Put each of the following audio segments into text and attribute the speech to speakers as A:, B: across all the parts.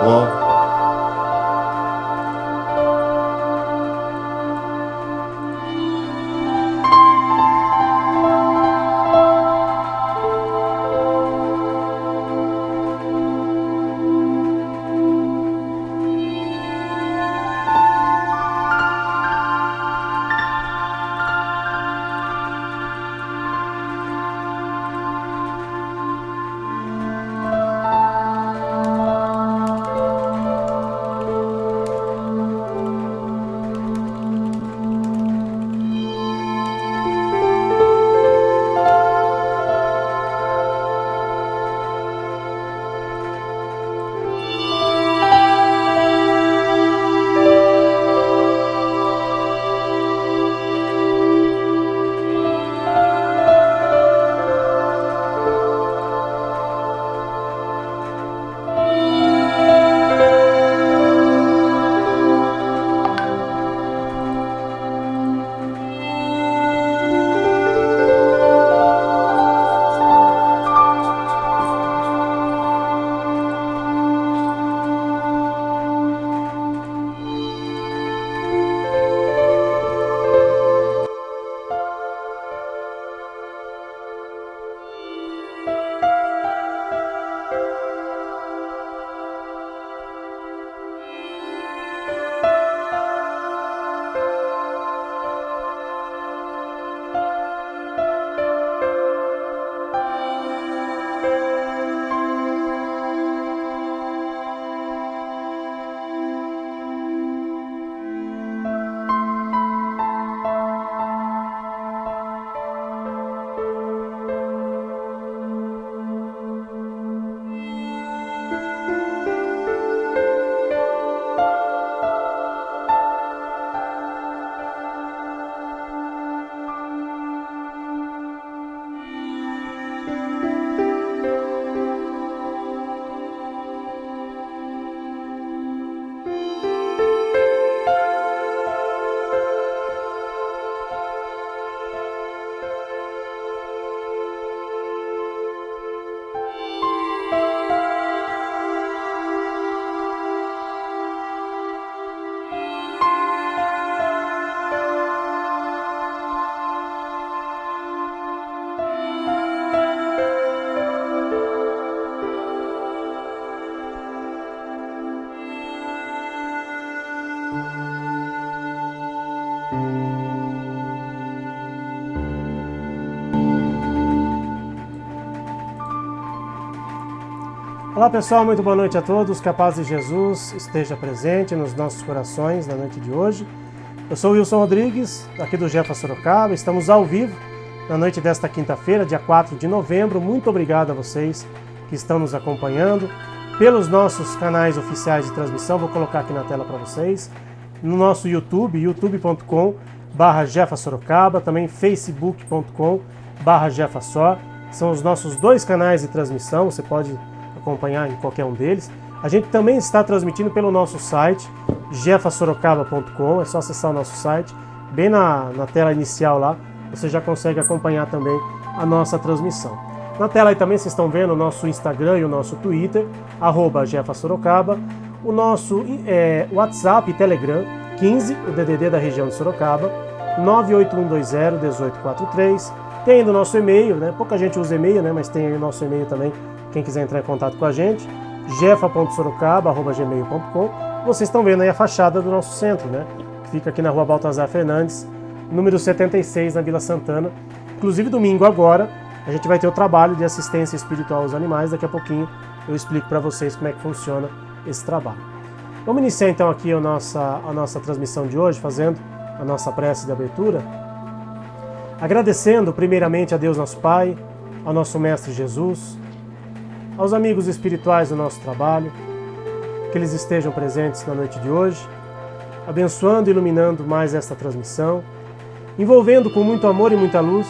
A: Ó.
B: Olá pessoal, muito boa noite a todos, que a paz de Jesus esteja presente nos nossos corações na noite de hoje. Eu sou o Wilson Rodrigues, aqui do Jefa Sorocaba, estamos ao vivo na noite desta quinta-feira, dia 4 de novembro. Muito obrigado a vocês que estão nos acompanhando pelos nossos canais oficiais de transmissão, vou colocar aqui na tela para vocês, no nosso YouTube, youtube.com/Jefa Sorocaba, também facebook.com/Jefa Sor, são os nossos dois canais de transmissão, você pode acompanhar em qualquer um deles. A gente também está transmitindo pelo nosso site, jefasorocaba.com, é só acessar o nosso site, bem na tela inicial lá, você já consegue acompanhar também a nossa transmissão. Na tela aí também vocês estão vendo o nosso Instagram e o nosso Twitter, @JefaSorocaba, o nosso WhatsApp e Telegram, 15, o DDD da região de Sorocaba, 981201843, tem ainda o nosso e-mail, né? Pouca gente usa e-mail, né? Mas tem aí o nosso e-mail também, quem quiser entrar em contato com a gente, jefa.sorocaba@gmail.com. Vocês estão vendo aí a fachada do nosso centro, né? Que fica aqui na rua Baltazar Fernandes, número 76, na Vila Santana. Inclusive, domingo agora, a gente vai ter o trabalho de assistência espiritual aos animais. Daqui a pouquinho eu explico para vocês como é que funciona esse trabalho. Vamos iniciar então aqui a nossa transmissão de hoje, fazendo a nossa prece de abertura. Agradecendo primeiramente a Deus nosso Pai, ao nosso Mestre Jesus, aos amigos espirituais do nosso trabalho, que eles estejam presentes na noite de hoje, abençoando e iluminando mais esta transmissão, envolvendo com muito amor e muita luz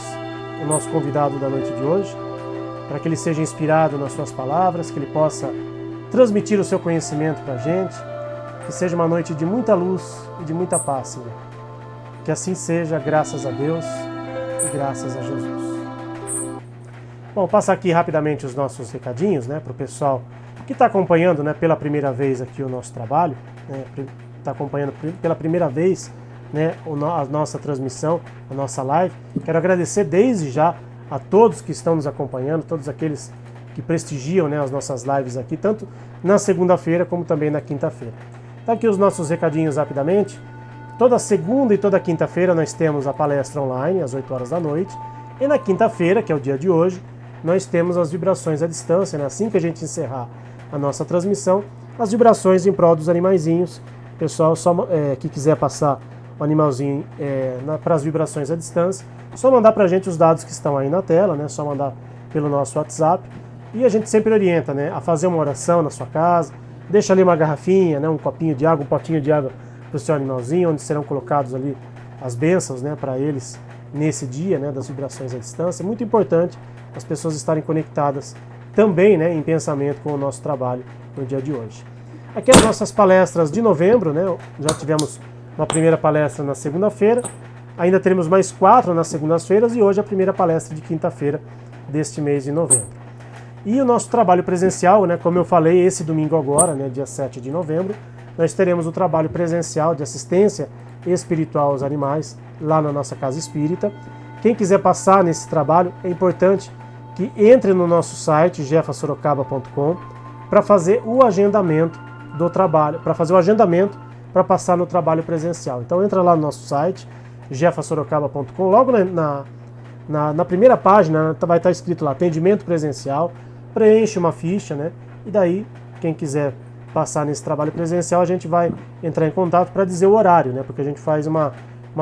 B: o nosso convidado da noite de hoje, para que ele seja inspirado nas suas palavras, que ele possa transmitir o seu conhecimento para a gente, que seja uma noite de muita luz e de muita paz, Senhor. Que assim seja, graças a Deus e graças a Jesus. Bom, passar aqui rapidamente os nossos recadinhos, né, para o pessoal que está acompanhando, né, pela primeira vez aqui o nosso trabalho, está acompanhando pela primeira vez, né, a nossa transmissão, a nossa live. Quero agradecer desde já a todos que estão nos acompanhando, todos aqueles que prestigiam, né, as nossas lives aqui, tanto na segunda-feira como também na quinta-feira. Então aqui os nossos recadinhos rapidamente. Toda segunda e toda quinta-feira nós temos a palestra online, às 8 horas da noite. E na quinta-feira, que é o dia de hoje, nós temos as vibrações à distância, né? Assim que a gente encerrar a nossa transmissão, as vibrações em prol dos animaizinhos. Pessoal, que quiser passar o animalzinho para as vibrações à distância, só mandar para a gente os dados que estão aí na tela, né? Só mandar pelo nosso WhatsApp. E a gente sempre orienta, né, a fazer uma oração na sua casa, deixa ali uma garrafinha, né, um copinho de água, um potinho de água para o seu animalzinho, onde serão colocados ali as bênçãos, né, para eles nesse dia, né, das vibrações à distância. É muito importante as pessoas estarem conectadas também, né, em pensamento com o nosso trabalho no dia de hoje. Aqui as nossas palestras de novembro, né, já tivemos uma primeira palestra na segunda-feira, ainda teremos mais 4 nas segundas-feiras e hoje a primeira palestra de quinta-feira deste mês de novembro. E o nosso trabalho presencial, né, como eu falei, esse domingo agora, né, dia 7 de novembro, nós teremos o trabalho presencial de assistência espiritual aos animais, lá na nossa casa espírita. Quem quiser passar nesse trabalho, é importante que entre no nosso site, jefasorocaba.com, para fazer o agendamento do trabalho, para passar no trabalho presencial. Então entra lá no nosso site, jefasorocaba.com, logo na primeira página vai estar escrito lá, atendimento presencial, preenche uma ficha, né? E daí, quem quiser passar nesse trabalho presencial, a gente vai entrar em contato para dizer o horário, né? Porque a gente faz uma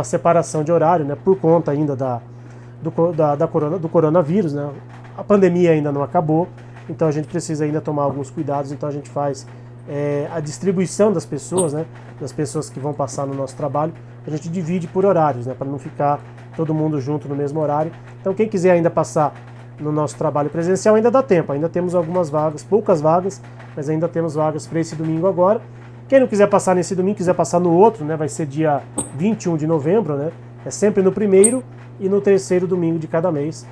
B: separação de horário, né? Por conta ainda do coronavírus, né? A pandemia ainda não acabou, então a gente precisa ainda tomar alguns cuidados, então a gente faz a distribuição das pessoas, né? Das pessoas que vão passar no nosso trabalho, a gente divide por horários, né? Para não ficar todo mundo junto no mesmo horário. Então quem quiser ainda passar no nosso trabalho presencial, ainda dá tempo, ainda temos algumas vagas, poucas vagas, mas ainda temos vagas para esse domingo agora. Quem não quiser passar nesse domingo, quiser passar no outro, né, vai ser dia 21 de novembro, né, é sempre no primeiro e no terceiro domingo de cada mês.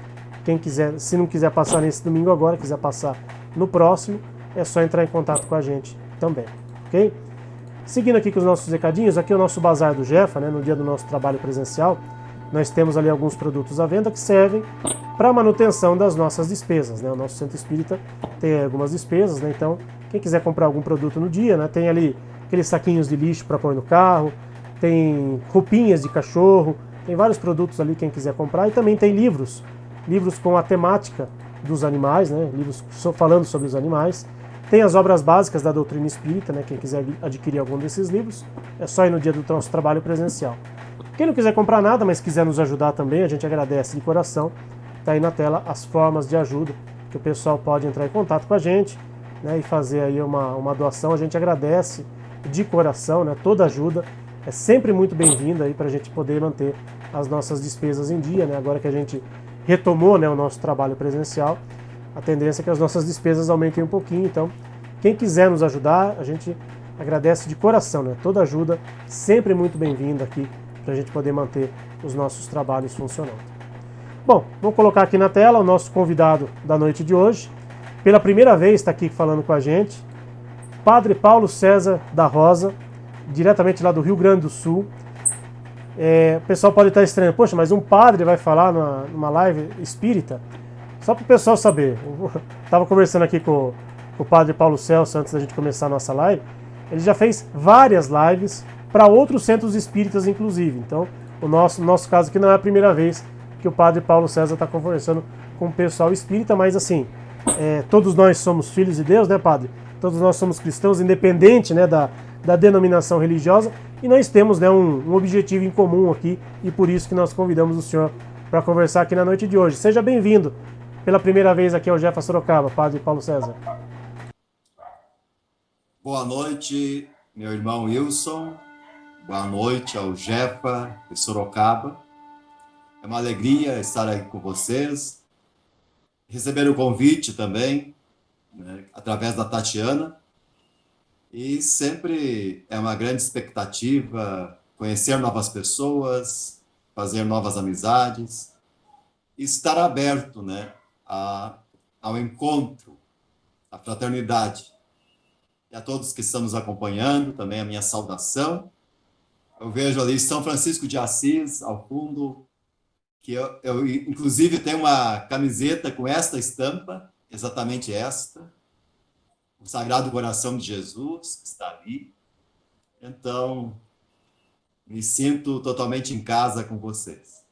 B: Quem quiser, se não quiser passar nesse domingo agora, quiser passar no próximo, é só entrar em contato com a gente também, ok? Seguindo aqui com os nossos recadinhos, aqui é o nosso Bazar do Jefa, né, no dia do nosso trabalho presencial. Nós temos ali alguns produtos à venda que servem para a manutenção das nossas despesas, né? O nosso centro espírita tem algumas despesas, né? Então, quem quiser comprar algum produto no dia, né? Tem ali aqueles saquinhos de lixo para pôr no carro, tem roupinhas de cachorro, tem vários produtos ali quem quiser comprar e também tem livros com a temática dos animais, né? Livros falando sobre os animais. Tem as obras básicas da doutrina espírita, né? Quem quiser adquirir algum desses livros, é só ir no dia do nosso trabalho presencial. Quem não quiser comprar nada, mas quiser nos ajudar também, a gente agradece de coração. Está aí na tela as formas de ajuda que o pessoal pode entrar em contato com a gente, né, e fazer aí uma doação. A gente agradece de coração, né, toda ajuda é sempre muito bem-vinda aí para a gente poder manter as nossas despesas em dia, né, agora que a gente retomou, né, o nosso trabalho presencial, a tendência é que as nossas despesas aumentem um pouquinho. Então, quem quiser nos ajudar, a gente agradece de coração, né, toda ajuda sempre muito bem-vinda aqui para a gente poder manter os nossos trabalhos funcionando. Bom, vou colocar aqui na tela o nosso convidado da noite de hoje. Pela primeira vez está aqui falando com a gente, Padre Paulo César da Rosa, diretamente lá do Rio Grande do Sul. O pessoal pode estar estranhando, poxa, mas um padre vai falar numa live espírita? Só para o pessoal saber, eu estava conversando aqui com o Padre Paulo Celso antes da gente começar a nossa live, ele já fez várias lives para outros centros espíritas, inclusive. Então, o nosso caso aqui não é a primeira vez que o Padre Paulo César está conversando com o pessoal espírita, mas assim, todos nós somos filhos de Deus, né, Padre? Todos nós somos cristãos, independente, né, da denominação religiosa, e nós temos, né, um objetivo em comum aqui, e por isso que nós convidamos o senhor para conversar aqui na noite de hoje. Seja bem-vindo pela primeira vez aqui ao Jefa Sorocaba, Padre Paulo César.
A: Boa noite, meu irmão Wilson. Boa noite ao Jefa de Sorocaba. É uma alegria estar aí com vocês. Receber o convite também, né, através da Tatiana. E sempre é uma grande expectativa conhecer novas pessoas, fazer novas amizades, e estar aberto, né, ao encontro, à fraternidade, e a todos que estão nos acompanhando, também a minha saudação. Eu vejo ali São Francisco de Assis, ao fundo, que eu inclusive tenho uma camiseta com esta estampa, exatamente esta, o Sagrado Coração de Jesus, que está ali. Então, me sinto totalmente em casa com vocês.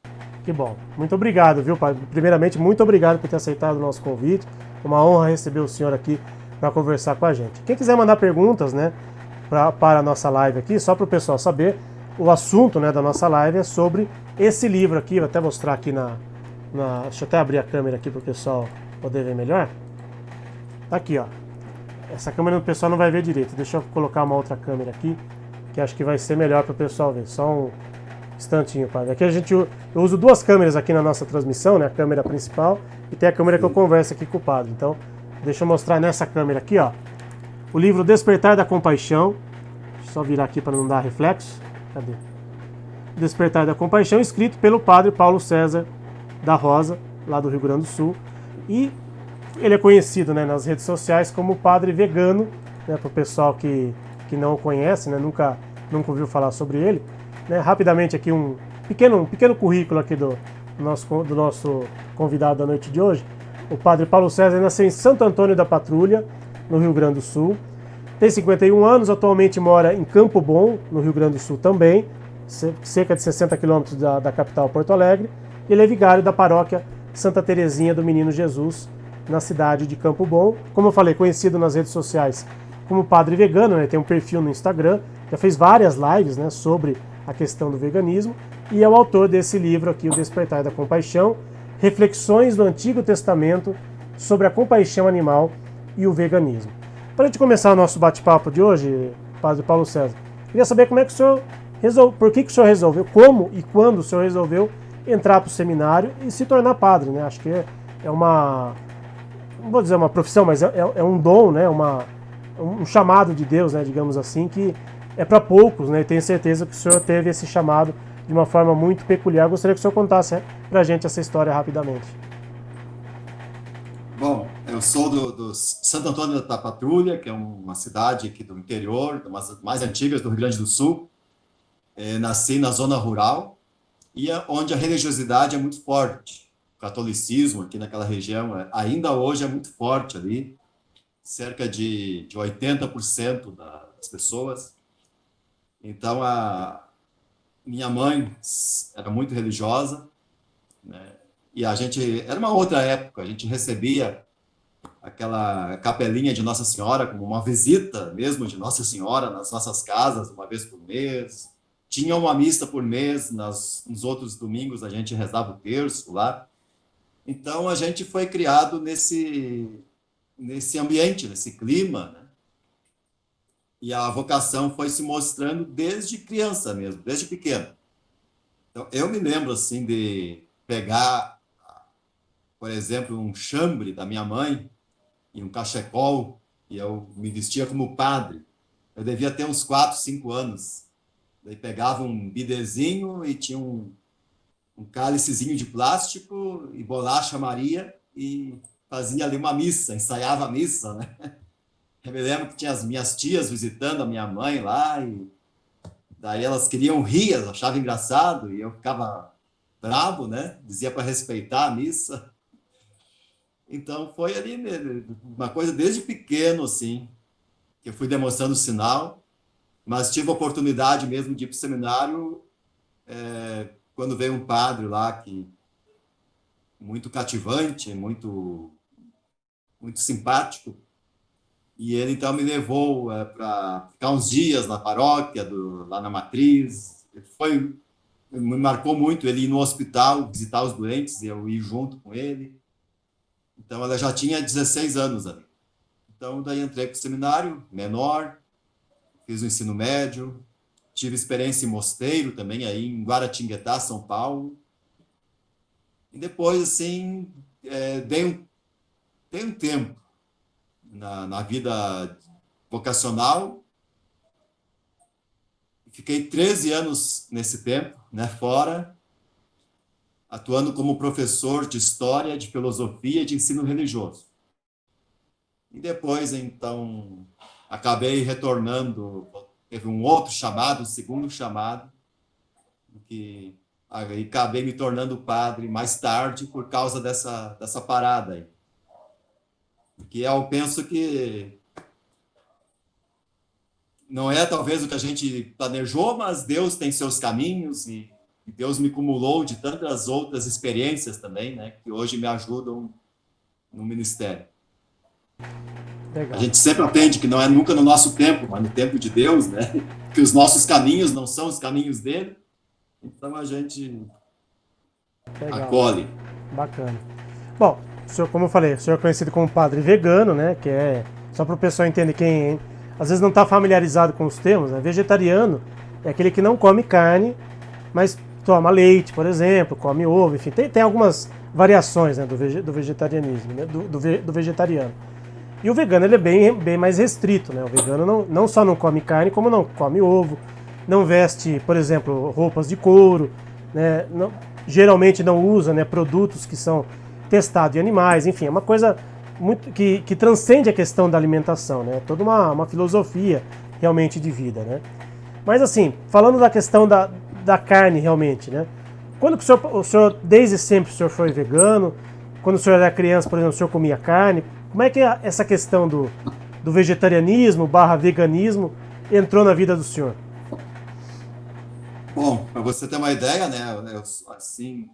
B: Que bom. Muito obrigado, viu, Padre? Primeiramente, muito obrigado por ter aceitado o nosso convite. É uma honra receber o senhor aqui para conversar com a gente. Quem quiser mandar perguntas, né, para a nossa live aqui, só para o pessoal saber, o assunto, né, da nossa live é sobre esse livro aqui. Vou até mostrar aqui deixa eu até abrir a câmera aqui para o pessoal poder ver melhor. Tá aqui, ó. Essa câmera do pessoal não vai ver direito. Deixa eu colocar uma outra câmera aqui, que acho que vai ser melhor para o pessoal ver. Só um instantinho, Padre. Aqui eu uso duas câmeras aqui na nossa transmissão, né? A câmera principal e tem a câmera que eu converso aqui com o Padre. Então, deixa eu mostrar nessa câmera aqui, ó. O livro Despertar da Compaixão. Deixa eu só virar aqui para não dar reflexo. Cadê? Despertar da Compaixão, escrito pelo Padre Paulo César da Rosa, lá do Rio Grande do Sul. E ele é conhecido, né, nas redes sociais como Padre Vegano, né, para o pessoal que não o conhece, né, nunca ouviu falar sobre ele. Né, rapidamente aqui um pequeno currículo aqui do nosso convidado da noite de hoje. O Padre Paulo César nasceu em Santo Antônio da Patrulha, no Rio Grande do Sul. Tem 51 anos, atualmente mora em Campo Bom, no Rio Grande do Sul também, cerca de 60 quilômetros da capital Porto Alegre. Ele é vigário da paróquia Santa Terezinha do Menino Jesus, na cidade de Campo Bom. Como eu falei, conhecido nas redes sociais como Padre Vegano, né? Tem um perfil no Instagram, já fez várias lives, né, sobre a questão do veganismo, e é o autor desse livro aqui, O Despertar da Compaixão, Reflexões do Antigo Testamento sobre a compaixão animal e o veganismo. Para a gente começar o nosso bate-papo de hoje, Padre Paulo César, queria saber como é que o senhor por que o senhor resolveu, como e quando o senhor resolveu entrar para o seminário e se tornar padre, né? Acho que é uma, não vou dizer uma profissão, mas é um dom, né? Um chamado de Deus, né? Digamos assim, que é para poucos, né? E tenho certeza que o senhor teve esse chamado de uma forma muito peculiar. Gostaria que o senhor contasse para a gente essa história rapidamente.
A: Bom, eu sou do Santo Antônio da Patrulha, que é uma cidade aqui do interior, uma das mais antigas do Rio Grande do Sul. Nasci na zona rural, e onde a religiosidade é muito forte. O catolicismo aqui naquela região ainda hoje é muito forte ali, cerca de 80% das pessoas. Então, a minha mãe era muito religiosa, né? E a gente, era uma outra época, a gente recebia aquela capelinha de Nossa Senhora como uma visita mesmo de Nossa Senhora nas nossas casas, uma vez por mês. Tinha uma missa por mês, nos outros domingos a gente rezava o terço lá. Então, a gente foi criado nesse ambiente, nesse clima, né? E a vocação foi se mostrando desde criança mesmo, desde pequeno. Então, eu me lembro, assim, de pegar, por exemplo, um chambre da minha mãe e um cachecol, e eu me vestia como padre. Eu devia ter uns 4, 5 anos. Daí pegava um bidezinho e tinha um cálicezinho de plástico e bolacha Maria e fazia ali uma missa, ensaiava a missa, né? Eu me lembro que tinha as minhas tias visitando a minha mãe lá e daí elas queriam rir, elas achavam engraçado e eu ficava bravo, né? Dizia para respeitar a missa. Então foi ali uma coisa desde pequeno, assim, que eu fui demonstrando sinal, mas tive a oportunidade mesmo de ir para o seminário quando veio um padre lá que muito cativante, muito simpático, e ele então me levou para ficar uns dias na paróquia, lá na Matriz. Me marcou muito ele ir no hospital, visitar os doentes, e eu ir junto com ele. Então, ela já tinha 16 anos ali. Então, daí entrei para o seminário, menor, fiz o ensino médio, tive experiência em mosteiro também, aí em Guaratinguetá, São Paulo. E depois, assim, dei um tempo na vida vocacional. Fiquei 13 anos nesse tempo, né, fora, atuando como professor de História, de Filosofia e de Ensino Religioso. E depois, então, acabei retornando, teve um outro chamado, um segundo chamado, que aí acabei me tornando padre mais tarde por causa dessa parada aí. Porque eu penso que não é talvez o que a gente planejou, mas Deus tem seus caminhos e Deus me cumulou de tantas outras experiências também, né, que hoje me ajudam no ministério.
B: Legal.
A: A gente sempre aprende que não é nunca no nosso tempo, mas no tempo de Deus, né? Que os nossos caminhos não são os caminhos dele. Então a gente acolhe.
B: Bacana. Bom, o senhor, como eu falei, o senhor é conhecido como padre vegano, né? Que é, só para o pessoal entender quem às vezes não está familiarizado com os termos, né? Vegetariano é aquele que não come carne, mas toma leite, por exemplo, come ovo, enfim, tem algumas variações, né, do vegetarianismo, né, do vegetariano. E o vegano ele é bem mais restrito, né? O vegano não só não come carne, como não come ovo, não veste, por exemplo, roupas de couro, né? Geralmente não usa, né, produtos que são testados em animais, enfim, é uma coisa muito que transcende a questão da alimentação, né? Toda uma filosofia realmente de vida, né? Mas assim, falando da questão da carne realmente, né? Quando que o senhor, desde sempre o senhor foi vegano? Quando o senhor era criança, por exemplo, o senhor comia carne? Como é que essa questão do vegetarianismo / veganismo entrou na vida do senhor?
A: Bom, para você ter uma ideia, né? Eu, assim,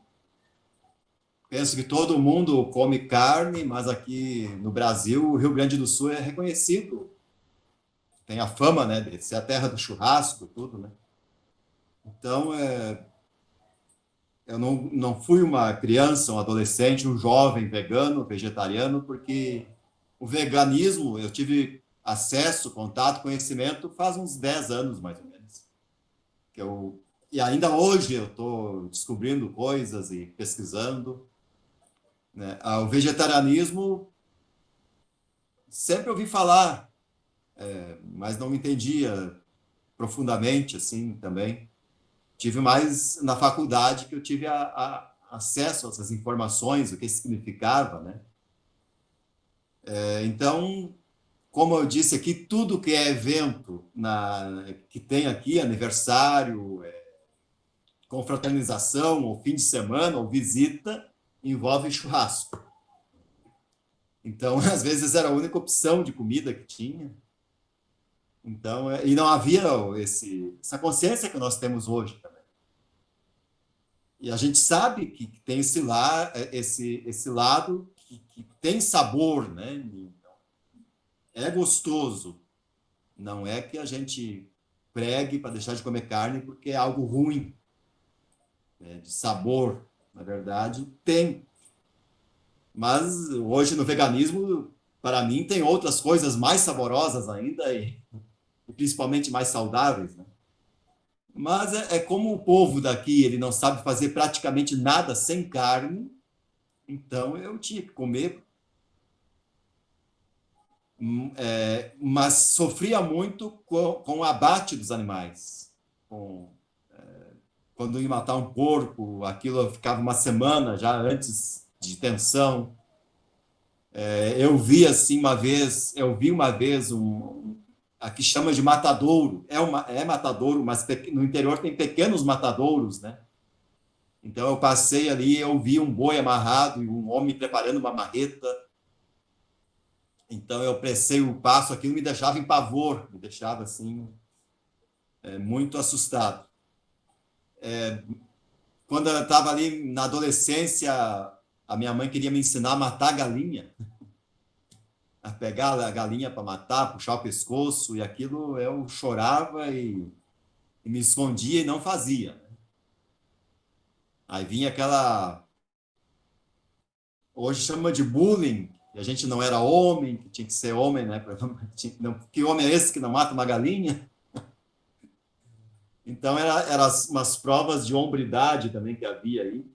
A: penso que todo mundo come carne, mas aqui no Brasil, o Rio Grande do Sul é reconhecido. Tem a fama, né, de ser a terra do churrasco, tudo, né? Então, eu não fui uma criança, um adolescente, um jovem vegano, vegetariano, porque o veganismo, eu tive acesso, contato, conhecimento faz uns 10 anos, mais ou menos. E ainda hoje eu estou descobrindo coisas e pesquisando, né? O vegetarianismo, sempre ouvi falar, mas não entendia profundamente, assim, também. Tive mais na faculdade que eu tive acesso a essas informações, o que significava, né? Então, como eu disse aqui, tudo que é evento que tem aqui, aniversário, confraternização, ou fim de semana, ou visita, envolve churrasco. Então, às vezes era a única opção de comida que tinha. Então, e não havia essa consciência que nós temos hoje também. E a gente sabe que tem esse lado que tem sabor, né? É gostoso. Não é que a gente pregue para deixar de comer carne porque é algo ruim, né? De sabor, na verdade, tem. Mas hoje no veganismo, para mim, tem outras coisas mais saborosas ainda e principalmente mais saudáveis, né? Mas é como o povo daqui, ele não sabe fazer praticamente nada sem carne, então eu tinha que comer, mas sofria muito com o abate dos animais. Quando ia matar um porco, aquilo ficava uma semana já antes de tensão. Eu vi assim uma vez aqui chama de matadouro, é matadouro, mas no interior tem pequenos matadouros, né? Então eu passei ali, eu vi um boi amarrado e um homem preparando uma marreta. Então eu pressei o passo, aquilo me deixava em pavor, me deixava assim muito assustado. Quando eu estava ali na adolescência, a minha mãe queria me ensinar a matar galinha. A pegar a galinha para matar, puxar o pescoço, e aquilo eu chorava e me escondia e não fazia. Aí vinha hoje chama de bullying, e a gente não era homem, que tinha que ser homem, né? Que homem é esse que não mata uma galinha? Então, eram umas provas de hombridade também que havia aí.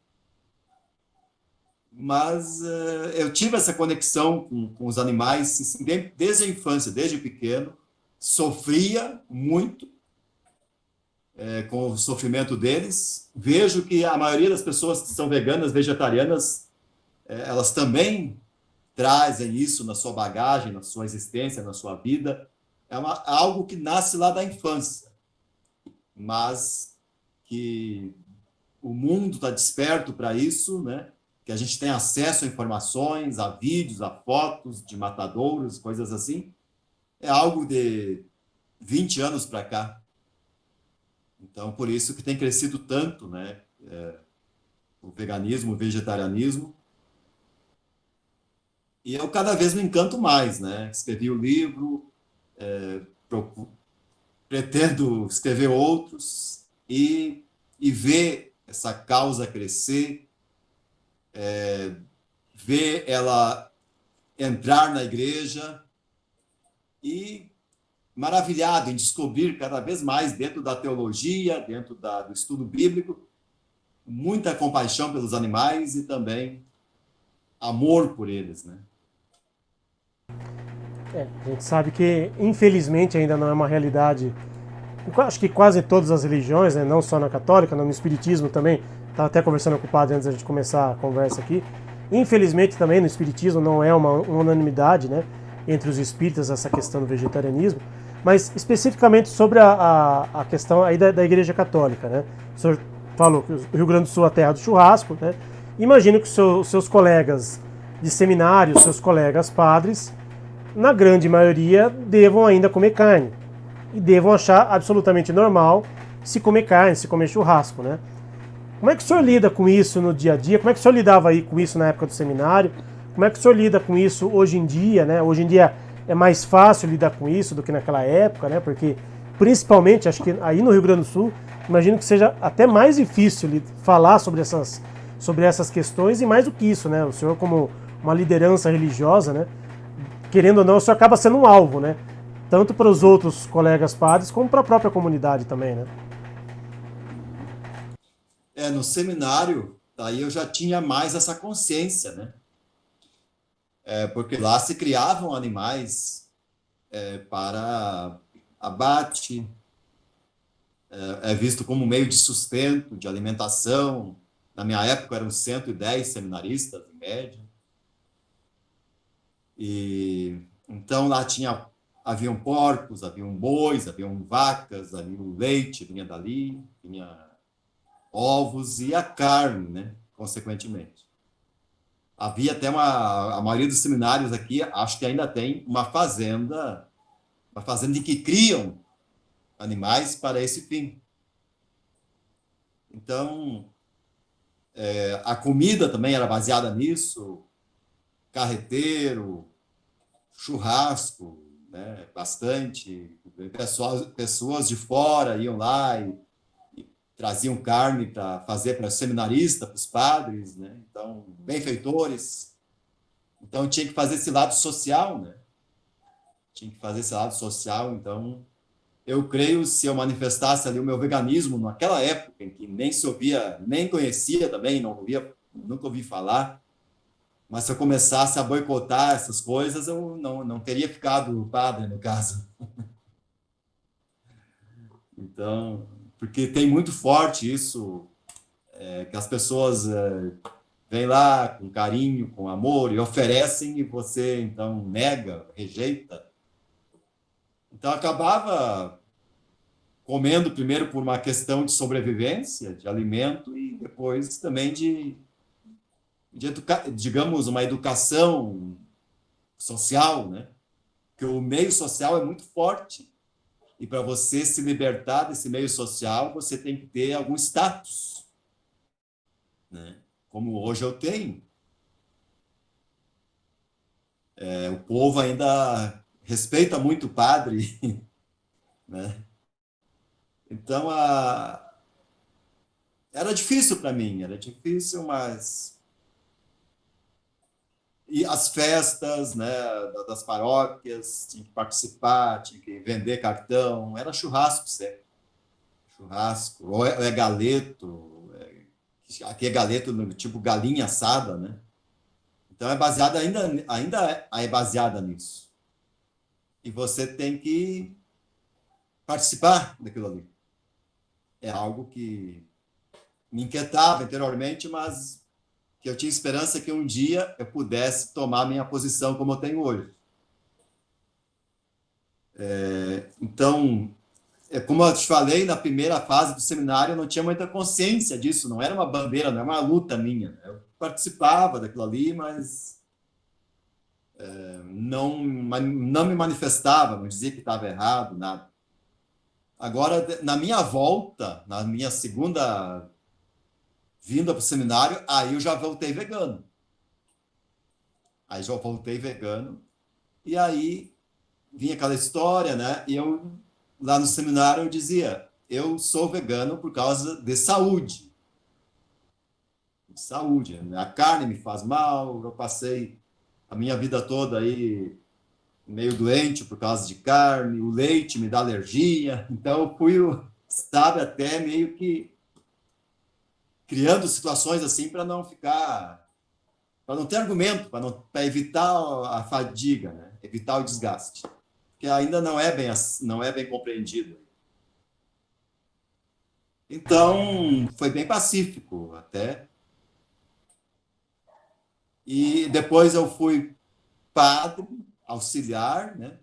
A: Mas eu tive essa conexão com os animais assim, desde a infância, desde pequeno. Sofria muito com o sofrimento deles. Vejo que a maioria das pessoas que são veganas, vegetarianas, elas também trazem isso na sua bagagem, na sua existência, na sua vida. algo que nasce lá da infância, mas que o mundo está desperto para isso, né? Que a gente tem acesso a informações, a vídeos, a fotos de matadouros, coisas assim. É algo de 20 anos para cá. Então, por isso que tem crescido tanto, né? O veganismo, o vegetarianismo. E eu cada vez me encanto mais, né? Escrevi o livro, pretendo escrever outros e ver essa causa crescer, ver ela entrar na igreja e maravilhado em descobrir cada vez mais dentro da teologia, dentro do estudo bíblico, muita compaixão pelos animais e também amor por eles, né?
B: A gente sabe que, infelizmente, ainda não é uma realidade. Acho que quase todas as religiões, né, não só na católica, no espiritismo também. Estava até conversando com o padre antes da gente começar a conversa aqui. Infelizmente, também no espiritismo não é uma unanimidade, né, entre os espíritas essa questão do vegetarianismo. Mas especificamente sobre a questão aí da Igreja Católica, né? O senhor falou que o Rio Grande do Sul é a terra do churrasco, né? Imagino que os seus colegas de seminário, seus colegas padres, na grande maioria, devam ainda comer carne. E devam achar absolutamente normal se comer carne, se comer churrasco, né? Como é que o senhor lida com isso no dia a dia? Como é que o senhor lidava aí com isso na época do seminário? Como é que o senhor lida com isso hoje em dia, né? Hoje em dia é mais fácil lidar com isso do que naquela época, né? Porque, principalmente, acho que aí no Rio Grande do Sul, imagino que seja até mais difícil falar sobre essas questões e mais do que isso, né? O senhor como uma liderança religiosa, né? Querendo ou não, o senhor acaba sendo um alvo, né? Tanto para os outros colegas padres, como para a própria comunidade também, né?
A: No seminário, daí eu já tinha mais essa consciência, né? Porque lá se criavam animais para abate, é visto como meio de sustento, de alimentação. Na minha época eram 110 seminaristas, em média. E então lá haviam porcos, haviam bois, haviam vacas, havia o leite, vinha dali, vinha ovos e a carne, né? Consequentemente. Havia até a maioria dos seminários aqui, acho que ainda tem uma fazenda em que criam animais para esse fim. Então, a comida também era baseada nisso, carreteiro, churrasco, né, bastante. Pessoas de fora iam lá e traziam carne para fazer para os seminaristas, para os padres, né? Então, benfeitores. Então, tinha que fazer esse lado social, né? Tinha que fazer esse lado social. Então, eu creio, se eu manifestasse ali o meu veganismo naquela época, em que nem se ouvia, nem conhecia também, nunca ouvi falar, mas se eu começasse a boicotar essas coisas, eu não teria ficado padre, no caso. Então, porque tem muito forte isso, que as pessoas vêm lá com carinho, com amor, e oferecem, e você, então, nega, rejeita. Então, acabava comendo primeiro por uma questão de sobrevivência, de alimento, e depois também digamos, uma educação social, né? Porque o meio social é muito forte. E para você se libertar desse meio social, você tem que ter algum status, né? Como hoje eu tenho. O povo ainda respeita muito o padre, né? Então, era difícil para mim, era difícil, mas e as festas, né, das paróquias, tinha que participar, tinha que vender cartão, era churrasco sempre. Churrasco, ou é galeto, aqui é galeto tipo galinha assada, né? Então é baseada ainda é baseada nisso. E você tem que participar daquilo ali. É algo que me inquietava anteriormente, mas que eu tinha esperança que um dia eu pudesse tomar minha posição como eu tenho hoje. Então, como eu te falei, na primeira fase do seminário, eu não tinha muita consciência disso, não era uma bandeira, não era uma luta minha. Eu participava daquilo ali, mas não me manifestava, não dizia que estava errado, nada. Agora, na minha volta, na minha segunda vinda para o seminário, aí eu já voltei vegano. Aí já voltei vegano, e aí vinha aquela história, né? E eu, lá no seminário, eu dizia, eu sou vegano por causa de saúde. De saúde. A carne me faz mal, eu passei a minha vida toda aí meio doente por causa de carne, o leite me dá alergia, então eu fui, sabe, até meio que criando situações assim para não ficar, para não ter argumento, para evitar a fadiga, né? Evitar o desgaste, que ainda não é bem compreendido. Então foi bem pacífico até. E depois eu fui padre auxiliar, né?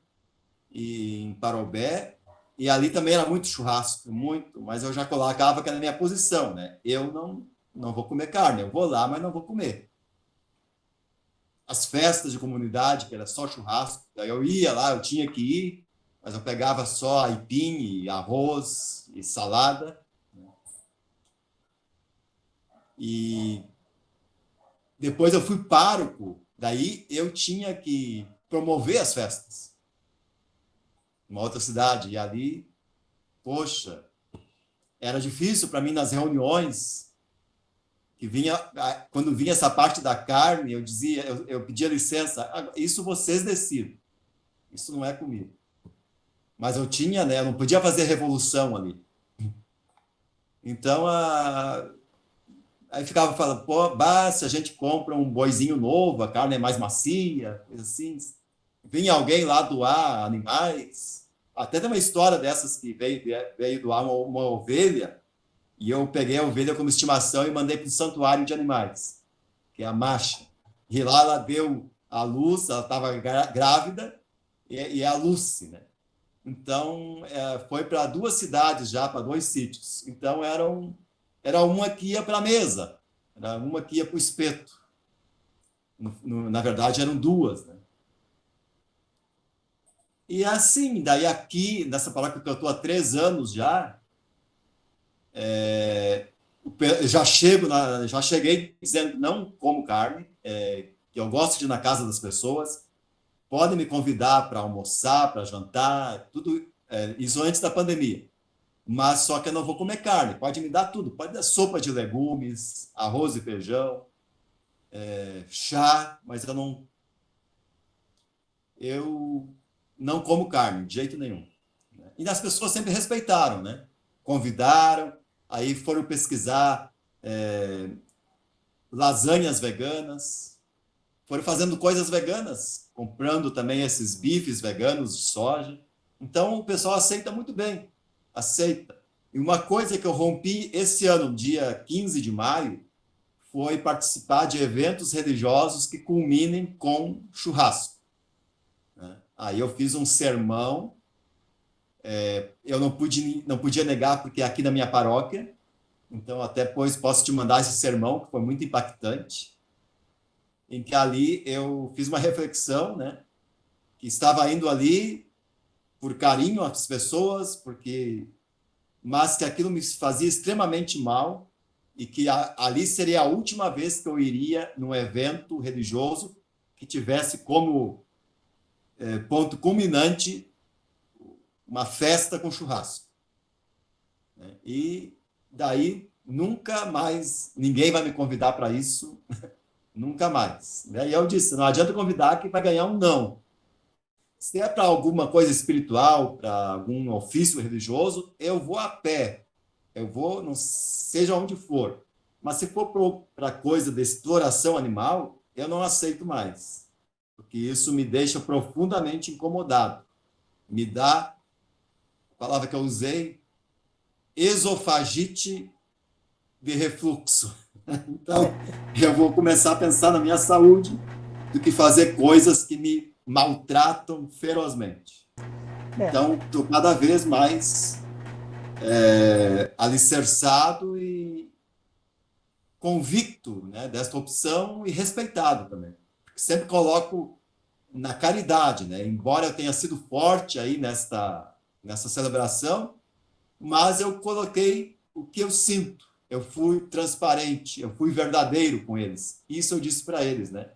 A: E em Parobé, e ali também era muito churrasco, muito, mas eu já colocava que era a minha posição, né? Eu não vou comer carne, eu vou lá, mas não vou comer. As festas de comunidade, que era só churrasco, daí eu ia lá, eu tinha que ir, mas eu pegava só aipim, e arroz e salada. Né? E depois eu fui pároco, daí eu tinha que promover as festas. Uma outra cidade, e ali, poxa, era difícil para mim nas reuniões, que vinha, quando vinha essa parte da carne, eu dizia, eu pedia licença, isso vocês decidem, isso não é comigo. Mas eu tinha, né, eu não podia fazer revolução ali. Então, aí ficava falando, pô, se a gente compra um boizinho novo, a carne é mais macia, coisa assim. Vinha alguém lá doar animais. Até tem uma história dessas que veio doar uma ovelha, e eu peguei a ovelha como estimação e mandei para o santuário de animais, que é a Macha. E lá ela deu a luz, ela estava grávida, e é a Lucy, né? Então, foi para 2 cidades já, para 2 sítios. Então, era uma que ia para a mesa, era uma que ia para o espeto. Na verdade, eram 2, né? E assim, daí aqui, nessa paróquia que eu estou há 3 anos já, já cheguei dizendo que não como carne, que eu gosto de ir na casa das pessoas, podem me convidar para almoçar, para jantar, tudo isso antes da pandemia. Mas só que eu não vou comer carne, pode me dar tudo, pode dar sopa de legumes, arroz e feijão, chá, mas eu não como carne, de jeito nenhum. E as pessoas sempre respeitaram, né? Convidaram, aí foram pesquisar lasanhas veganas, foram fazendo coisas veganas, comprando também esses bifes veganos de soja. Então, o pessoal aceita muito bem, aceita. E uma coisa que eu rompi esse ano, dia 15 de maio, foi participar de eventos religiosos que culminem com churrasco. Aí eu fiz um sermão, eu não podia negar, porque é aqui na minha paróquia, então até depois posso te mandar esse sermão, que foi muito impactante, em que ali eu fiz uma reflexão, né, que estava indo ali por carinho às pessoas, mas que aquilo me fazia extremamente mal, e que ali seria a última vez que eu iria num evento religioso que tivesse como ponto culminante uma festa com churrasco. E daí nunca mais ninguém vai me convidar para isso, nunca mais. E eu disse, não adianta convidar que vai ganhar um não. Se é para alguma coisa espiritual, para algum ofício religioso, eu vou a pé, eu vou, não seja onde for. Mas se for para coisa de exploração animal, eu não aceito mais, porque isso me deixa profundamente incomodado. Me dá, a palavra que eu usei, esofagite de refluxo. Então, eu vou começar a pensar na minha saúde do que fazer coisas que me maltratam ferozmente. Então, estou cada vez mais alicerçado e convicto, né, desta opção e respeitado também. Porque sempre coloco na caridade, né? Embora eu tenha sido forte aí nessa celebração, mas eu coloquei o que eu sinto. Eu fui transparente, eu fui verdadeiro com eles. Isso eu disse para eles, né?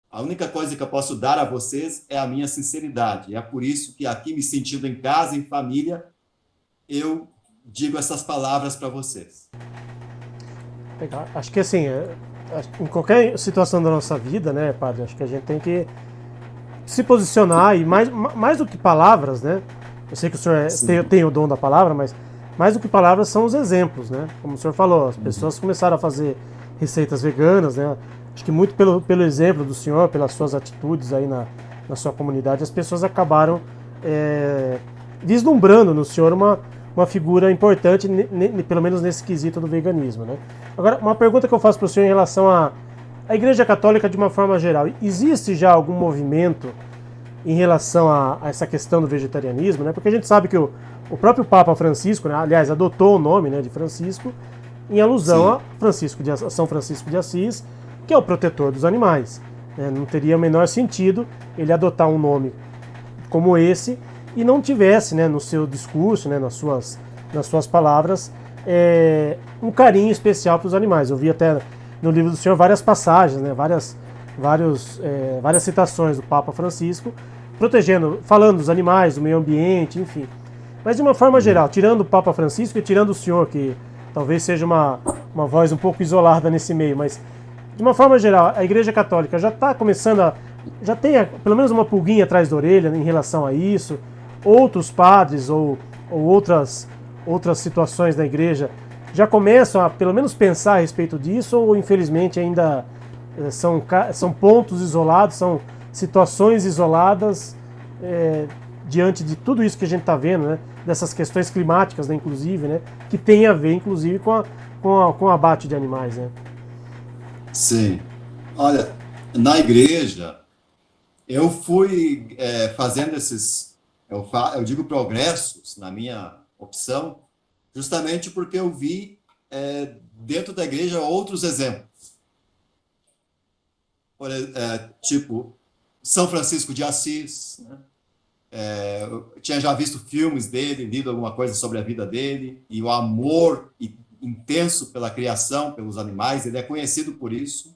A: A única coisa que eu posso dar a vocês é a minha sinceridade. E é por isso que aqui, me sentindo em casa, em família, eu digo essas palavras para vocês.
B: Legal. Acho que assim, em qualquer situação da nossa vida, né, padre, acho que a gente tem que se posicionar e mais do que palavras, né? Eu sei que o senhor tem o dom da palavra, mas mais do que palavras são os exemplos, né? Como o senhor falou, as pessoas começaram a fazer receitas veganas, né? Acho que muito pelo exemplo do senhor, pelas suas atitudes aí na sua comunidade, as pessoas acabaram vislumbrando no senhor uma figura importante, pelo menos nesse quesito do veganismo, né? Agora, uma pergunta que eu faço para o senhor em relação à Igreja Católica de uma forma geral. Existe já algum movimento em relação a essa questão do vegetarianismo, né? Porque a gente sabe que o próprio Papa Francisco, né, aliás, adotou o nome, né, de Francisco em alusão a São Francisco de Assis, que é o protetor dos animais, né? Não teria o menor sentido ele adotar um nome como esse e não tivesse, né, no seu discurso, né, nas suas palavras, um carinho especial para os animais. Eu vi até no livro do senhor várias passagens, né, várias citações do Papa Francisco, falando dos animais, do meio ambiente, enfim. Mas de uma forma geral, tirando o Papa Francisco e tirando o senhor, que talvez seja uma voz um pouco isolada nesse meio, mas de uma forma geral, a Igreja Católica já está começando já tem pelo menos uma pulguinha atrás da orelha, né, em relação a isso. Outros padres ou outras situações da Igreja já começam a pelo menos pensar a respeito disso, ou infelizmente ainda são pontos isolados, são situações isoladas diante de tudo isso que a gente está vendo, né, dessas questões climáticas, né, inclusive, né, que tem a ver inclusive com o abate de animais, né?
A: Sim. Olha, na igreja, eu fui fazendo eu digo progressos na minha opção, justamente porque eu vi dentro da igreja outros exemplos. Tipo, São Francisco de Assis, né? Eu tinha já visto filmes dele, lido alguma coisa sobre a vida dele, e o amor intenso pela criação, pelos animais, ele é conhecido por isso.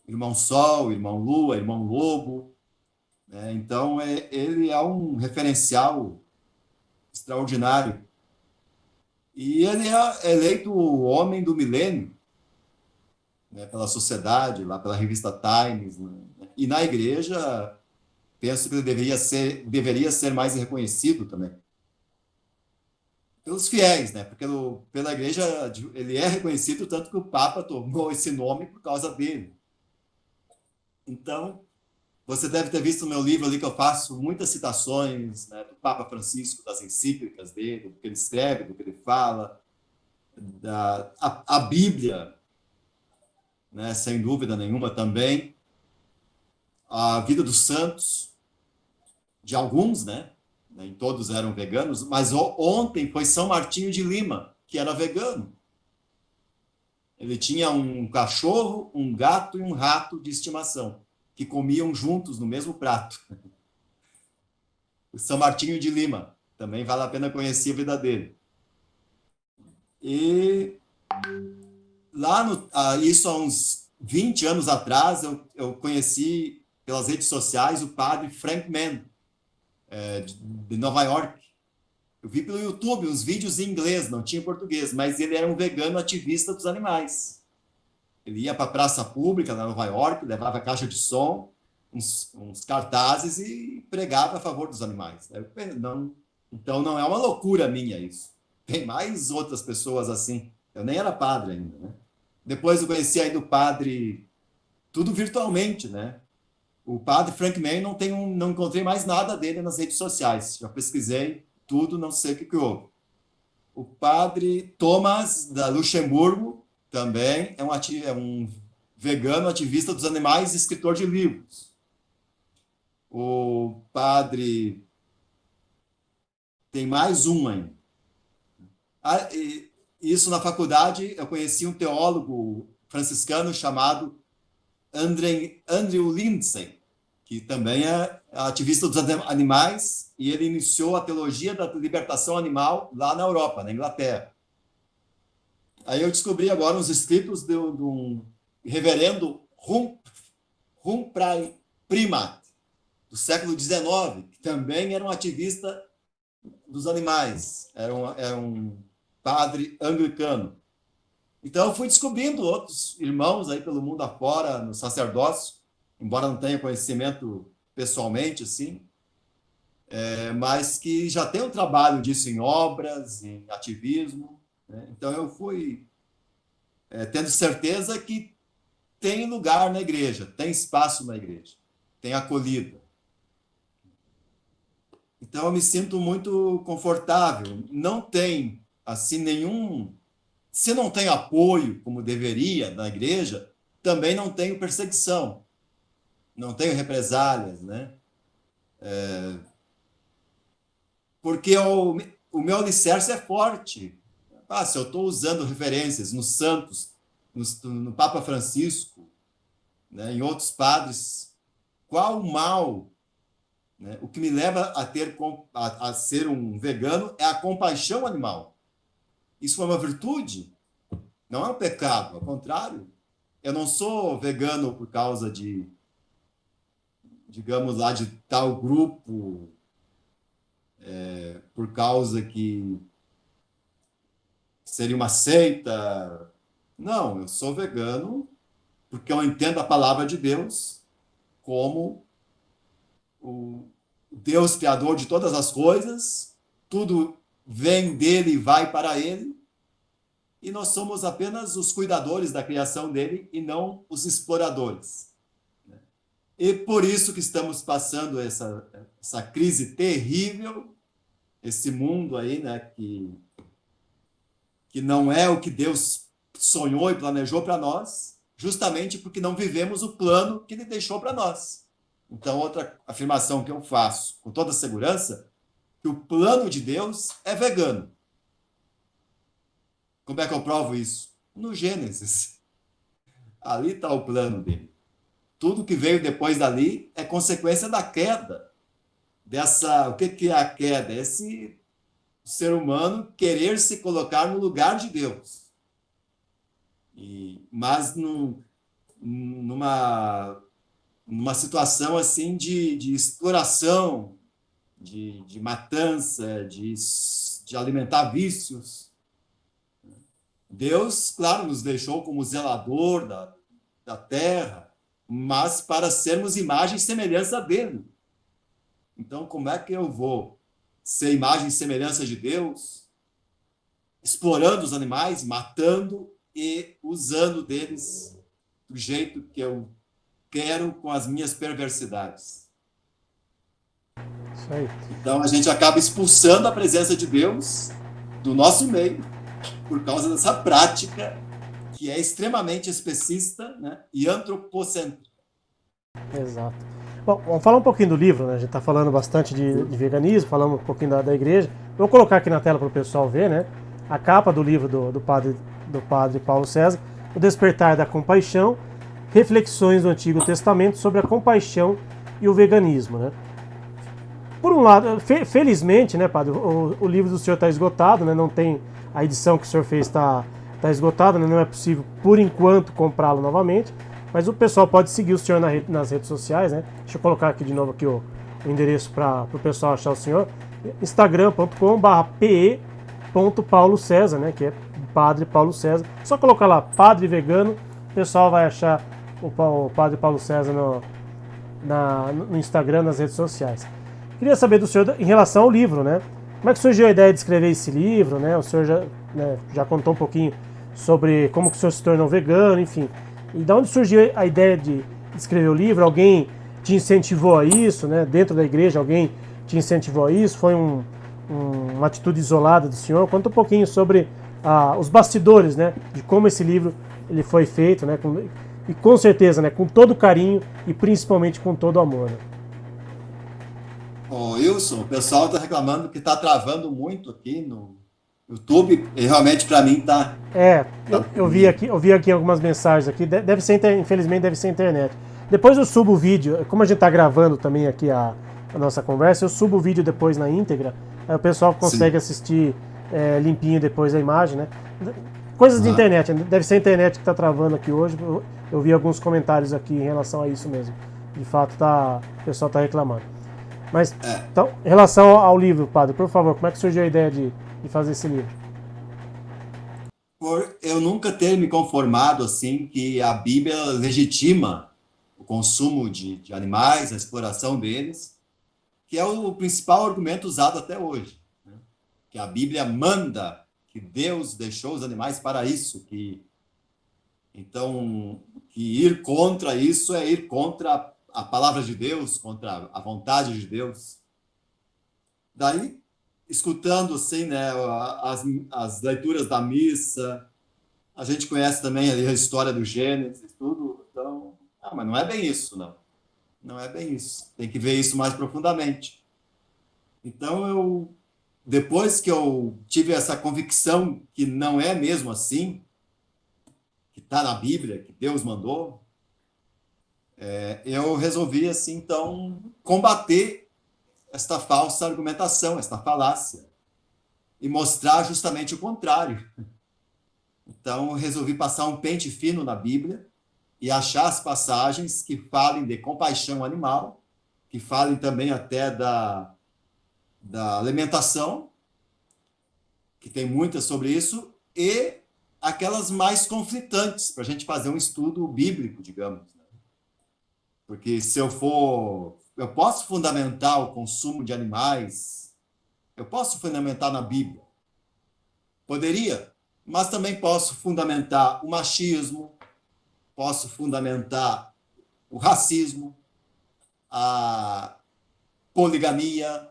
A: Irmão Sol, Irmão Lua, Irmão Lobo, né? Então, ele é um referencial extraordinário. E ele é eleito o homem do milênio, né, pela sociedade, lá pela revista Times, né? E na igreja, penso que ele deveria ser mais reconhecido também pelos fiéis, né? Porque pela igreja ele é reconhecido, tanto que o Papa tomou esse nome por causa dele. Então, você deve ter visto no meu livro ali que eu faço muitas citações, né, do Papa Francisco, das encíclicas dele, do que ele escreve, do que ele fala, a Bíblia, né, sem dúvida nenhuma também, a vida dos santos, de alguns, né? Nem todos eram veganos, mas ontem foi São Martinho de Lima, que era vegano. Ele tinha um cachorro, um gato e um rato de estimação, que comiam juntos no mesmo prato. O São Martinho de Lima, também vale a pena conhecer a vida dele. E isso há uns 20 anos atrás, eu conheci pelas redes sociais o padre Frank Mann, de Nova York. Eu vi pelo YouTube uns vídeos em inglês, não tinha em português, mas ele era um vegano ativista dos animais. Ele ia para a praça pública na Nova York, levava caixa de som, uns cartazes e pregava a favor dos animais. Então não é uma loucura minha isso. Tem mais outras pessoas assim. Eu nem era padre ainda, né? Depois eu conheci ainda o padre, tudo virtualmente, né? O padre Frank Mann não encontrei mais nada dele nas redes sociais. Já pesquisei tudo, não sei o que houve. O padre Thomas da Luxemburgo também é um vegano ativista dos animais e escritor de livros. O padre tem mais um ainda. Isso na faculdade, eu conheci um teólogo franciscano chamado Andrew Lindsay, que também é ativista dos animais, e ele iniciou a teologia da libertação animal lá na Europa, na Inglaterra. Aí eu descobri agora uns escritos de um reverendo Humphrey Primat, do século XIX, que também era um ativista dos animais, era um padre anglicano. Então eu fui descobrindo outros irmãos aí pelo mundo afora, no sacerdócio, embora não tenha conhecimento pessoalmente, assim, mas que já tem um trabalho disso em obras, em ativismo, né? Então eu fui tendo certeza que tem lugar na igreja, tem espaço na igreja, tem acolhida. Então eu me sinto muito confortável. Não tem assim nenhum, se não tem apoio como deveria na igreja, também não tenho perseguição, não tenho represálias, né? Porque o meu alicerce é forte. Se eu estou usando referências nos santos, no Papa Francisco, né, em outros padres, qual o mal? Né? O que me leva a ser um vegano é a compaixão animal. Isso é uma virtude, não é um pecado, ao contrário. Eu não sou vegano por causa de, digamos lá, de tal grupo, por causa que seria uma seita. Não, eu sou vegano porque eu entendo a palavra de Deus como o Deus criador de todas as coisas, tudo vem dele e vai para ele, e nós somos apenas os cuidadores da criação dele e não os exploradores. E por isso que estamos passando essa crise terrível, esse mundo aí, né, que não é o que Deus sonhou e planejou para nós, justamente porque não vivemos o plano que ele deixou para nós. Então, outra afirmação que eu faço com toda segurança, que o plano de Deus é vegano. Como é que eu provo isso? No Gênesis. Ali está o plano dele. Tudo que veio depois dali é consequência da queda. O que é a queda? Esse ser humano querer se colocar no lugar de Deus. Mas numa situação assim de exploração, de matança, de alimentar vícios. Deus, claro, nos deixou como zelador da terra, mas para sermos imagem e semelhança dele. Então, como é que eu vou ser imagem e semelhança de Deus, explorando os animais, matando e usando deles do jeito que eu quero, com as minhas perversidades?
B: Isso aí.
A: Então a gente acaba expulsando a presença de Deus do nosso meio por causa dessa prática que é extremamente especista, né, e antropocêntrica.
B: Exato. Bom, vamos falar um pouquinho do livro, né? A gente está falando bastante de veganismo, falamos um pouquinho da igreja. Vou colocar aqui na tela para o pessoal ver, né? A capa do livro do padre Paulo César, O Despertar da Compaixão, Reflexões do Antigo Testamento sobre a compaixão e o veganismo, né? Por um lado, felizmente, né, padre, o livro do senhor está esgotado, né? Não tem, a edição que o senhor fez está esgotada, né? Não é possível, por enquanto, comprá-lo novamente. Mas o pessoal pode seguir o senhor nas redes sociais, né? Deixa eu colocar aqui de novo aqui o endereço para o pessoal achar o senhor. instagram.com/pe.paulocesar, né? Que é Padre Paulo César. Só colocar lá, Padre Vegano, o pessoal vai achar o Padre Paulo César no Instagram, nas redes sociais. Queria saber do senhor em relação ao livro, né? Como é que surgiu a ideia de escrever esse livro, né? O senhor já contou um pouquinho sobre como que o senhor se tornou vegano, enfim. E de onde surgiu a ideia de escrever o livro? Alguém te incentivou a isso, né? Dentro da igreja, alguém te incentivou a isso? Foi uma atitude isolada do senhor? Conta um pouquinho sobre os bastidores, né? De como esse livro ele foi feito, né? E com certeza, né? Com todo carinho e principalmente com todo amor. Né?
A: Ô, Wilson, o pessoal está reclamando que está travando muito aqui no YouTube, e realmente para mim está
B: É,
A: tá
B: eu vi aqui algumas mensagens aqui. Deve ser, infelizmente, deve ser internet. Depois eu subo o vídeo, como a gente está gravando também aqui a nossa conversa, eu subo o vídeo depois na íntegra, aí o pessoal consegue
A: sim.
B: assistir limpinho depois a imagem, né? Coisas de
A: Aham.
B: internet, deve ser a internet que está travando aqui hoje. Eu vi alguns comentários aqui em relação a isso mesmo. De fato, o pessoal está reclamando. Mas,
A: É,
B: então, em relação ao livro, padre, por favor, como é que surgiu a ideia de fazer esse livro?
A: por eu nunca ter me conformado assim que a Bíblia legitima o consumo de animais, a exploração deles, que é o principal argumento usado até hoje, né? Que a Bíblia manda, que Deus deixou os animais para isso, que então que ir contra isso é ir contra a palavra de Deus, contra a vontade de Deus. Daí, escutando assim, né, as leituras da missa, a gente conhece também ali a história do Gênesis, tudo. Então, mas não é bem isso, não. Não é bem isso. Tem que ver isso mais profundamente. Então, depois que eu tive essa convicção que não é mesmo assim, que está na Bíblia, que Deus mandou, eu resolvi, assim, então, combater esta falsa argumentação, esta falácia, e mostrar justamente o contrário. Então, eu resolvi passar um pente fino na Bíblia e achar as passagens que falem de compaixão animal, que falem também até da alimentação, que tem muitas sobre isso, e aquelas mais conflitantes, para a gente fazer um estudo bíblico, digamos. Né? Porque se eu for. Eu posso fundamentar o consumo de animais, eu posso fundamentar na Bíblia. Poderia, mas também posso fundamentar o machismo, posso fundamentar o racismo, a poligamia,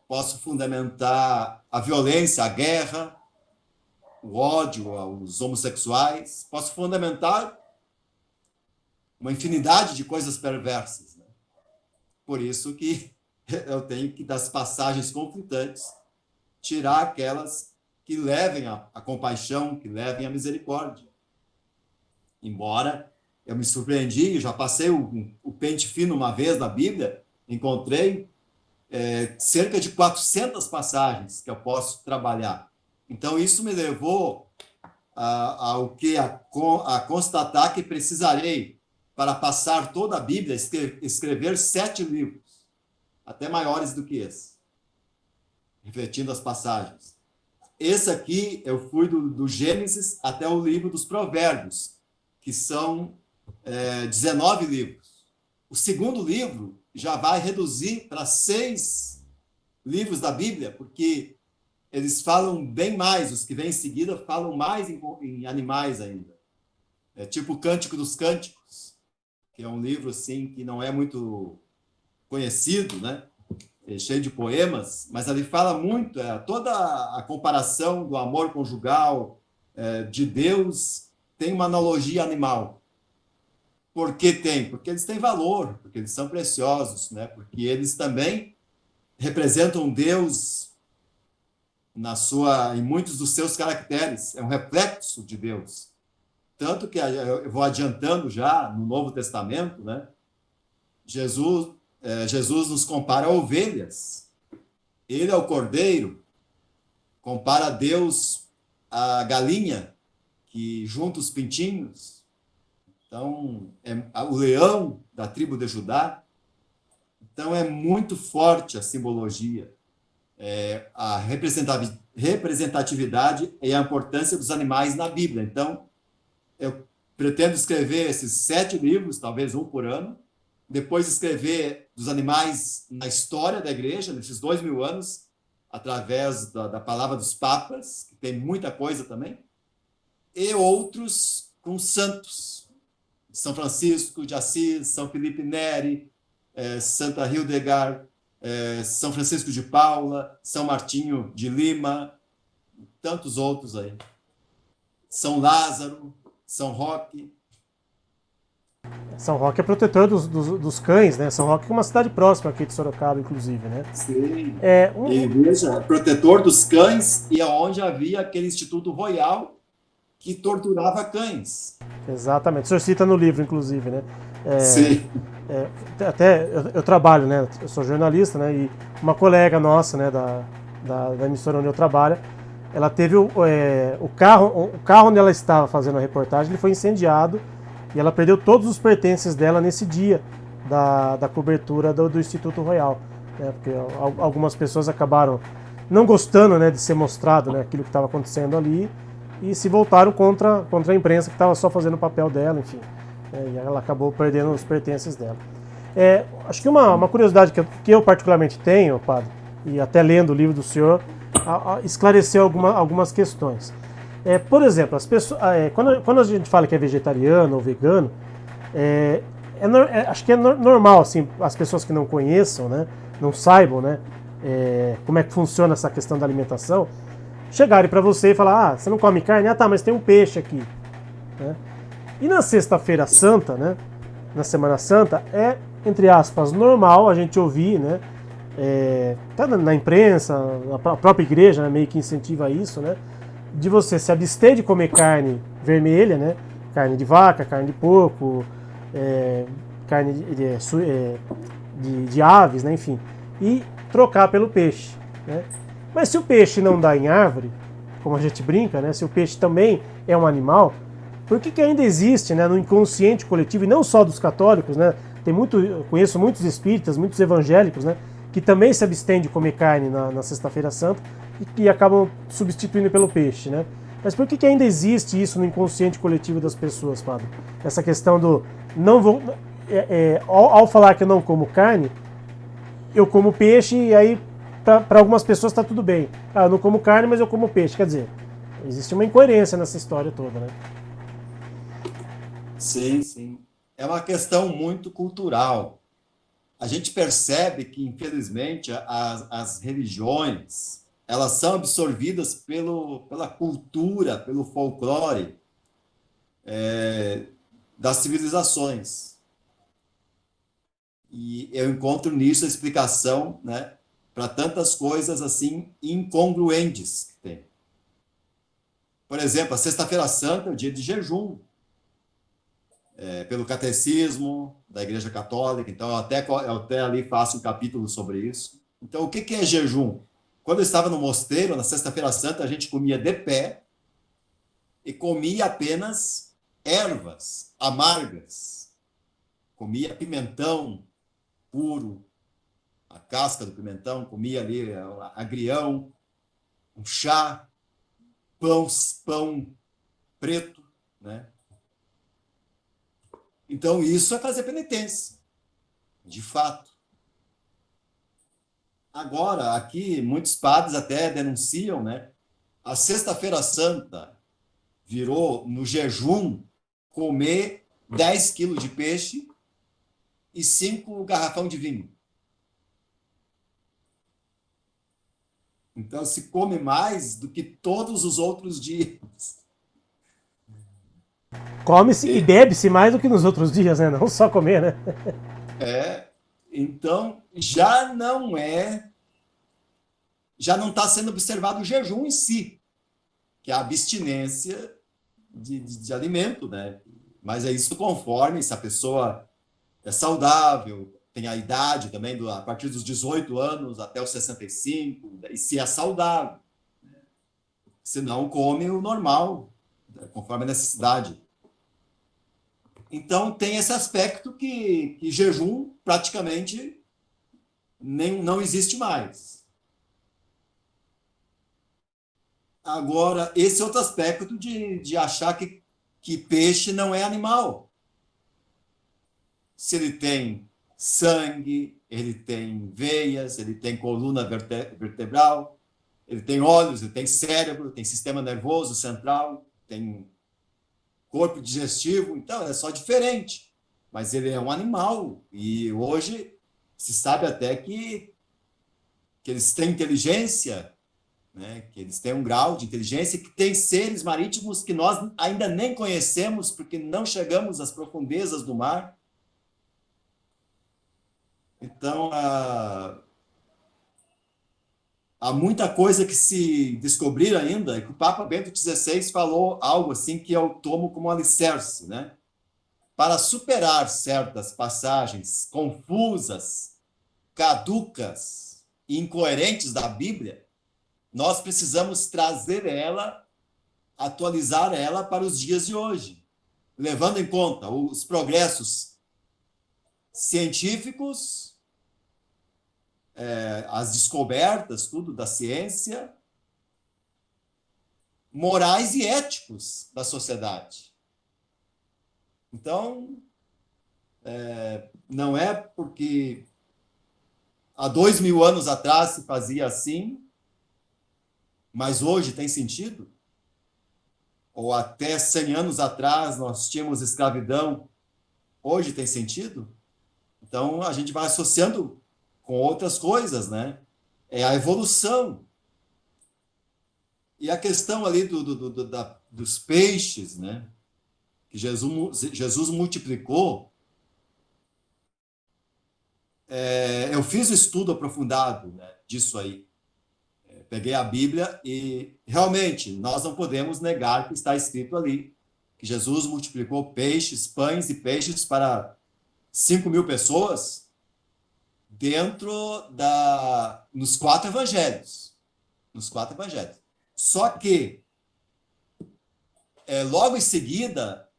A: posso fundamentar a violência, a guerra, o ódio aos homossexuais, posso fundamentar uma infinidade de coisas perversas. Né? Por isso que eu tenho que, das passagens conflitantes, tirar aquelas que levem a compaixão, que levem a misericórdia. Embora eu me surpreendi, já passei o pente fino uma vez na Bíblia, encontrei cerca de 400 passagens que eu posso trabalhar. Então, isso me levou ao que a constatar que precisarei, para passar toda a Bíblia, escrever 7 livros, até maiores do que esse, refletindo as passagens. Esse aqui, eu fui do Gênesis até o livro dos Provérbios, que são 19 livros. O segundo livro já vai reduzir para 6 livros da Bíblia, porque eles falam bem mais, os que vêm em seguida falam mais em animais ainda. É tipo o Cântico dos Cânticos, que é um livro assim que não é muito conhecido, né? É cheio de poemas, mas ali fala muito, toda a comparação do amor conjugal de Deus tem uma analogia animal. Por que tem? Porque eles têm valor, porque eles são preciosos, né? Porque eles também representam Deus em muitos dos seus caracteres, é um reflexo de Deus. Tanto que eu vou adiantando já no Novo Testamento, né? Jesus nos compara a ovelhas. Ele é o cordeiro, compara Deus à galinha que junta os pintinhos. Então, o leão da tribo de Judá. Então, é muito forte a simbologia, a representatividade e a importância dos animais na Bíblia. Então, eu pretendo escrever esses 7 livros, talvez um por ano, depois escrever dos animais na história da igreja, nesses 2000 anos, através da palavra dos papas, que tem muita coisa também, e outros com santos. São Francisco de Assis, São Felipe Neri, Santa Hildegard, São Francisco de Paula, São Martinho de Lima, tantos outros aí. São Lázaro, São Roque.
B: São Roque é protetor dos cães, né? São Roque é uma cidade próxima aqui de Sorocaba, inclusive, né?
A: Sim.
B: É,
A: E veja, protetor dos cães e aonde havia aquele Instituto Royal que torturava cães.
B: exatamente. O senhor cita no livro, inclusive, né? É,
A: Sim.
B: até eu trabalho, né? Eu sou jornalista, né? E uma colega nossa, né? Da emissora onde eu trabalho, ela teve o carro onde ela estava fazendo a reportagem, ele foi incendiado e ela perdeu todos os pertences dela nesse dia da cobertura do Instituto Royal, né? Porque algumas pessoas acabaram não gostando, né, de ser mostrado, né, aquilo que estava acontecendo ali e se voltaram contra a imprensa que estava só fazendo o papel dela, enfim. E ela acabou perdendo os pertences dela. Acho que uma curiosidade que eu particularmente tenho, padre, e até lendo o livro do senhor, esclareceu algumas questões. Por exemplo, as pessoas, quando a gente fala que é vegetariano ou vegano, acho que é normal assim, as pessoas que não conheçam, né, não saibam, né, como é que funciona essa questão da alimentação, chegarem para você e falar: ah, você não come carne? Ah, tá, mas tem um peixe aqui. Né? E na Sexta-feira Santa, né, na Semana Santa, entre aspas, normal a gente ouvir, né, tá na imprensa, a própria igreja, né, meio que incentiva isso, né, de você se abster de comer carne vermelha, né, carne de vaca, carne de porco, carne de aves, né, enfim, e trocar pelo peixe. Né? Mas se o peixe não dá em árvore, como a gente brinca, né, se o peixe também é um animal, por que ainda existe, né, no inconsciente coletivo, e não só dos católicos, né, eu conheço muitos espíritas, muitos evangélicos, né, que também se abstêm de comer carne na Sexta-feira Santa e acabam substituindo pelo peixe, né? Mas por que ainda existe isso no inconsciente coletivo das pessoas, padre? Essa questão do não vou, ao falar que eu não como carne, eu como peixe e aí para algumas pessoas está tudo bem. Ah, eu não como carne, mas eu como peixe. Quer dizer, existe uma incoerência nessa história toda, né?
A: Sim, sim. É uma questão muito cultural. A gente percebe que, infelizmente, as religiões elas são absorvidas pela cultura, pelo folclore das civilizações. E eu encontro nisso a explicação, né, para tantas coisas assim incongruentes que tem. Por exemplo, a Sexta-feira Santa é o dia de jejum, pelo catecismo da Igreja Católica, então eu até ali faço um capítulo sobre isso. Então, o que é jejum? Quando eu estava no mosteiro, na Sexta-feira Santa, a gente comia de pé e comia apenas ervas amargas. Comia pimentão puro, a casca do pimentão, comia ali agrião, um chá, pão preto, né? Então, isso é fazer penitência, de fato. Agora, aqui, muitos padres até denunciam, né? A Sexta-feira Santa virou, no jejum, comer 10 quilos de peixe e 5 garrafão de vinho. Então, se come mais do que todos os outros dias.
B: Come-se e bebe-se mais do que nos outros dias, né? Não só comer, né?
A: Então, já não está sendo observado o jejum em si, que é a abstinência de alimento, né? Mas é isso conforme se a pessoa é saudável, tem a idade também, a partir dos 18 anos até os 65, e se é saudável. Se não, come o normal, conforme a necessidade. Então, tem esse aspecto que jejum praticamente não existe mais. Agora, esse outro aspecto de achar que peixe não é animal. Se ele tem sangue, ele tem veias, ele tem coluna vertebral, ele tem olhos, ele tem cérebro, tem sistema nervoso central, tem corpo digestivo, então é só diferente. Mas ele é um animal e hoje se sabe até que eles têm inteligência né? Que eles têm um grau de inteligência, que tem seres marítimos que nós ainda nem conhecemos, porque não chegamos às profundezas do mar. Então, há muita coisa que se descobrir ainda, e que o Papa Bento XVI falou algo assim que eu tomo como alicerce, né? Para superar certas passagens confusas, caducas e incoerentes da Bíblia, nós precisamos trazer ela, atualizar ela para os dias de hoje, levando em conta os progressos científicos, as descobertas, tudo da ciência, morais e éticos da sociedade. Então, não é porque há 2000 anos atrás se fazia assim, mas hoje tem sentido? Ou até 100 anos atrás nós tínhamos escravidão, hoje tem sentido? Então, a gente vai associando com outras coisas, né? É a evolução. E a questão ali dos peixes, né? Que Jesus multiplicou, eu fiz um estudo aprofundado, né, disso aí. Peguei a Bíblia e, realmente, nós não podemos negar que está escrito ali, que Jesus multiplicou peixes, pães e peixes para 5.000 pessoas nos 4 evangelhos. Nos 4 evangelhos. Só que, logo em seguida,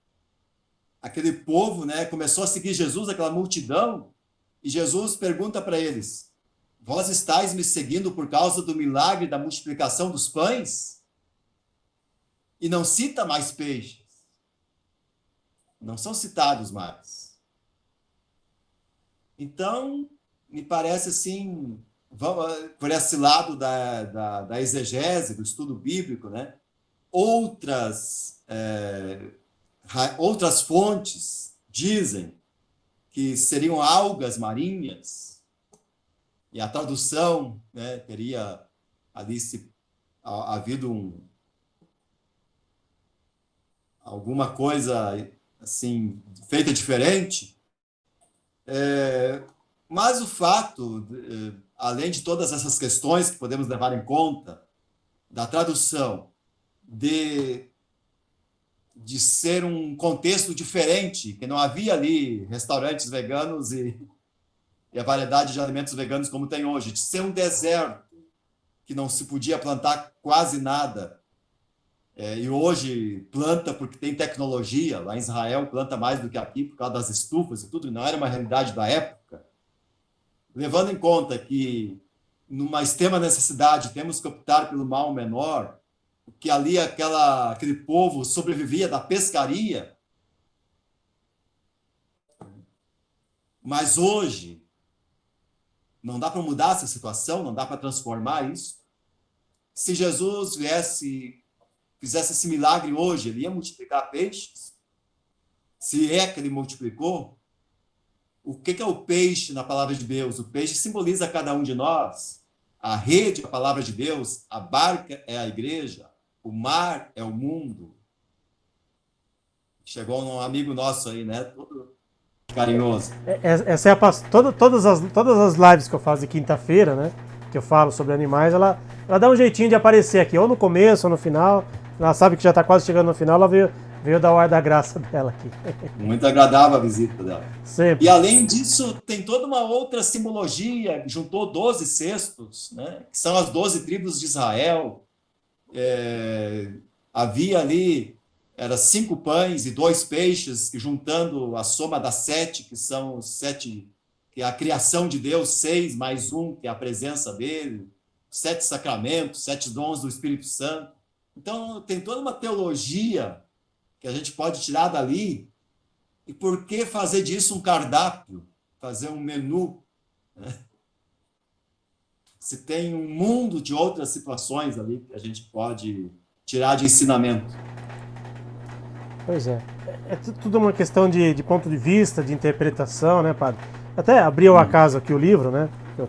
A: aquele povo, né, começou a seguir Jesus, aquela multidão, e Jesus pergunta para eles: vós estáis me seguindo por causa do milagre da multiplicação dos pães? E não cita mais peixes. Não são citados mais. Então, me parece assim, por esse lado da exegese, do estudo bíblico, né? Outras fontes dizem que seriam algas marinhas, e a tradução, né, teria ali havido alguma coisa assim feita diferente. Mas o fato, além de todas essas questões que podemos levar em conta, da tradução, de ser um contexto diferente, que não havia ali restaurantes veganos e a variedade de alimentos veganos como tem hoje, de ser um deserto, que não se podia plantar quase nada, e hoje planta porque tem tecnologia, lá em Israel planta mais do que aqui por causa das estufas e tudo, não era uma realidade da época. Levando em conta que, numa extrema necessidade, temos que optar pelo mal menor, que ali aquele povo sobrevivia da pescaria, mas hoje não dá para mudar essa situação, não dá para transformar isso. Se Jesus fizesse esse milagre hoje, ele ia multiplicar peixes? Se é que ele multiplicou, o que é o peixe na palavra de Deus? O peixe simboliza cada um de nós. A rede é a palavra de Deus, a barca é a igreja, o mar é o mundo. Chegou um amigo nosso aí, né? Todo carinhoso.
B: Essa é todas as lives que eu faço de quinta-feira, né? Que eu falo sobre animais, ela dá um jeitinho de aparecer aqui, ou no começo ou no final. Ela sabe que já está quase chegando no final, ela veio dar o ar da graça dela aqui.
A: Muito agradável a visita dela.
B: Sempre.
A: E além disso, tem toda uma outra simbologia, juntou 12 cestos, né? Que são as 12 tribos de Israel. Havia ali, 5 pães e 2 peixes, juntando a soma das 7, que são os 7, que é a criação de Deus, 6 mais 1, que é a presença dele, 7 sacramentos, 7 dons do Espírito Santo. Então, tem toda uma teologia que a gente pode tirar dali. E por que fazer disso um cardápio? Fazer um menu? Né? Se tem um mundo de outras situações ali que a gente pode tirar de ensinamento.
B: Pois é. É tudo uma questão de ponto de vista, de interpretação, né, padre? Até abriu ao acaso aqui o livro, né? Eu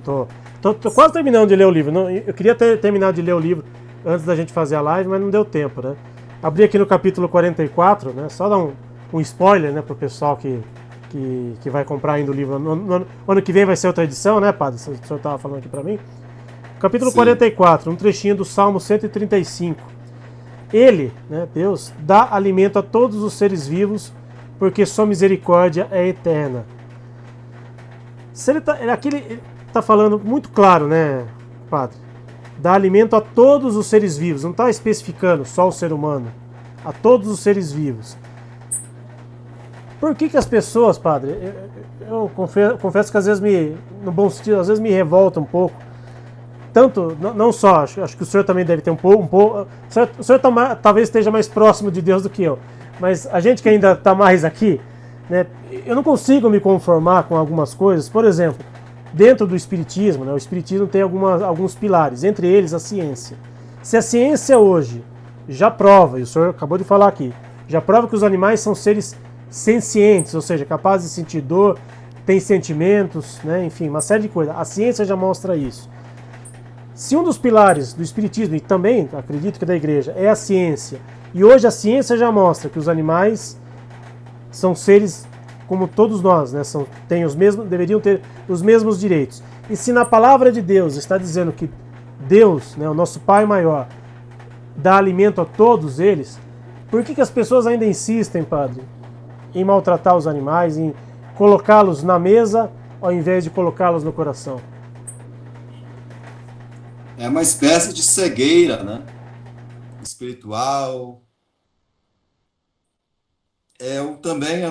B: tô quase terminando de ler o livro. Eu queria ter terminado de ler o livro antes da gente fazer a live, mas não deu tempo, né? Abri aqui no capítulo 44, né? Só dar um spoiler, né, pro pessoal que vai comprar ainda o livro. No ano que vem vai ser outra edição, né, padre? O senhor estava falando aqui para mim. Capítulo
A: Sim.
B: 44, um trechinho do Salmo 135. Ele, né, Deus, dá alimento a todos os seres vivos, porque sua misericórdia é eterna. Aqui ele tá falando muito claro, né, padre? Dá alimento a todos os seres vivos, não está especificando só o ser humano, a todos os seres vivos. Por que as pessoas, padre, eu confesso que às vezes no bom sentido, às vezes me revolta um pouco, tanto, não só, acho que o senhor também deve ter um pouco, o senhor talvez esteja mais próximo de Deus do que eu, mas a gente que ainda está mais aqui, né, eu não consigo me conformar com algumas coisas. Por exemplo, dentro do Espiritismo, né, o Espiritismo tem alguns pilares, entre eles a ciência. Se a ciência hoje já prova, e o senhor acabou de falar aqui, já prova que os animais são seres sencientes, ou seja, capazes de sentir dor, têm sentimentos, né, enfim, uma série de coisas. A ciência já mostra isso. Se um dos pilares do Espiritismo, e também acredito que da Igreja, é a ciência, e hoje a ciência já mostra que os animais são seres como todos nós, né? Deveriam ter os mesmos direitos. E se na palavra de Deus está dizendo que Deus, né, o nosso Pai maior, dá alimento a todos eles, por que as pessoas ainda insistem, padre, em maltratar os animais, em colocá-los na mesa ao invés de colocá-los no coração?
A: É uma espécie de cegueira, né? Espiritual. Eu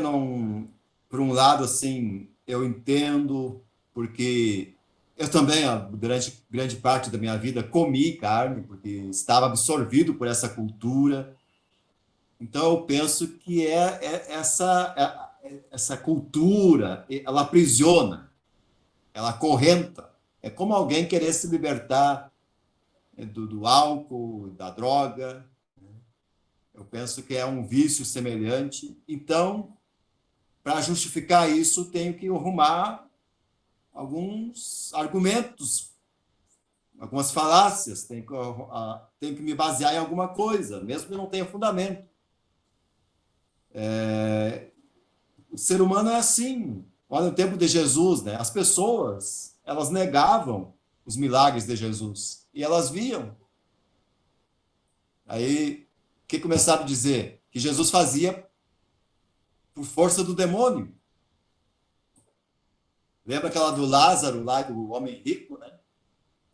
A: não, por um lado, assim, eu entendo, porque eu também, durante grande parte da minha vida, comi carne, porque estava absorvido por essa cultura. Então, eu penso que essa cultura, ela aprisiona, ela acorrenta. É como alguém querer se libertar do álcool, da droga. Eu penso que é um vício semelhante. Então, para justificar isso, tenho que arrumar alguns argumentos, algumas falácias, tenho que me basear em alguma coisa, mesmo que não tenha fundamento. O ser humano é assim. Olha, no tempo de Jesus, né? As pessoas, elas negavam os milagres de Jesus e elas viam. Aí, o que começaram a dizer? Que Jesus fazia por força do demônio. Lembra aquela do Lázaro, lá do homem rico, né?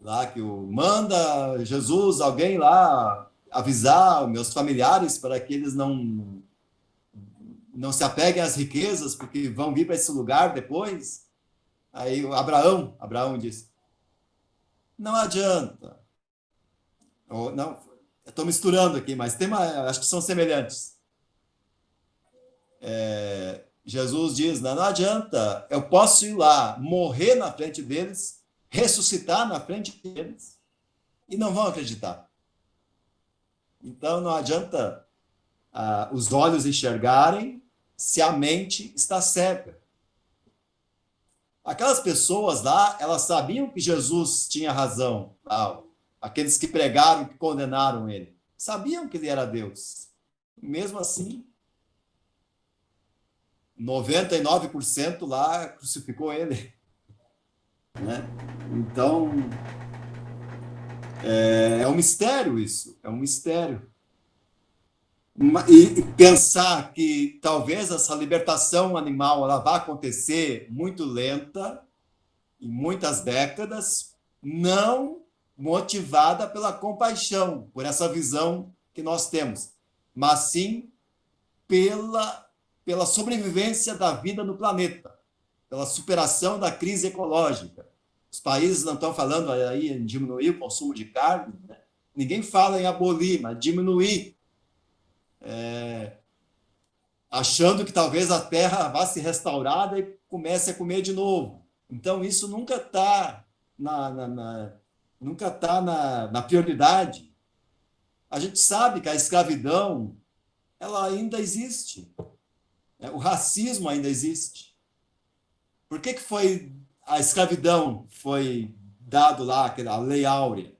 A: Lá que manda Jesus, alguém lá, avisar os meus familiares para que eles não se apeguem às riquezas, porque vão vir para esse lugar depois. Aí Abraão disse, não adianta. Não, estou misturando aqui, mas acho que são semelhantes. Jesus diz, não adianta, eu posso ir lá, morrer na frente deles, ressuscitar na frente deles, e não vão acreditar. Então, não adianta os olhos enxergarem se a mente está cega. Aquelas pessoas lá, elas sabiam que Jesus tinha razão. Aqueles que pregaram, que condenaram ele, sabiam que ele era Deus. Mesmo assim, 99% lá crucificou ele. Né? Então, é um mistério isso, é um mistério. E pensar que talvez essa libertação animal ela vá acontecer muito lenta, em muitas décadas, não motivada pela compaixão, por essa visão que nós temos, mas sim pela sobrevivência da vida no planeta, pela superação da crise ecológica. Os países não estão falando aí em diminuir o consumo de carne, né? Ninguém fala em abolir, mas diminuir, achando que talvez a terra vá se restaurar e comece a comer de novo. Então, isso nunca está na prioridade. A gente sabe que a escravidão ela ainda existe. O racismo ainda existe. Por que foi a escravidão foi dado lá, aquela lei áurea,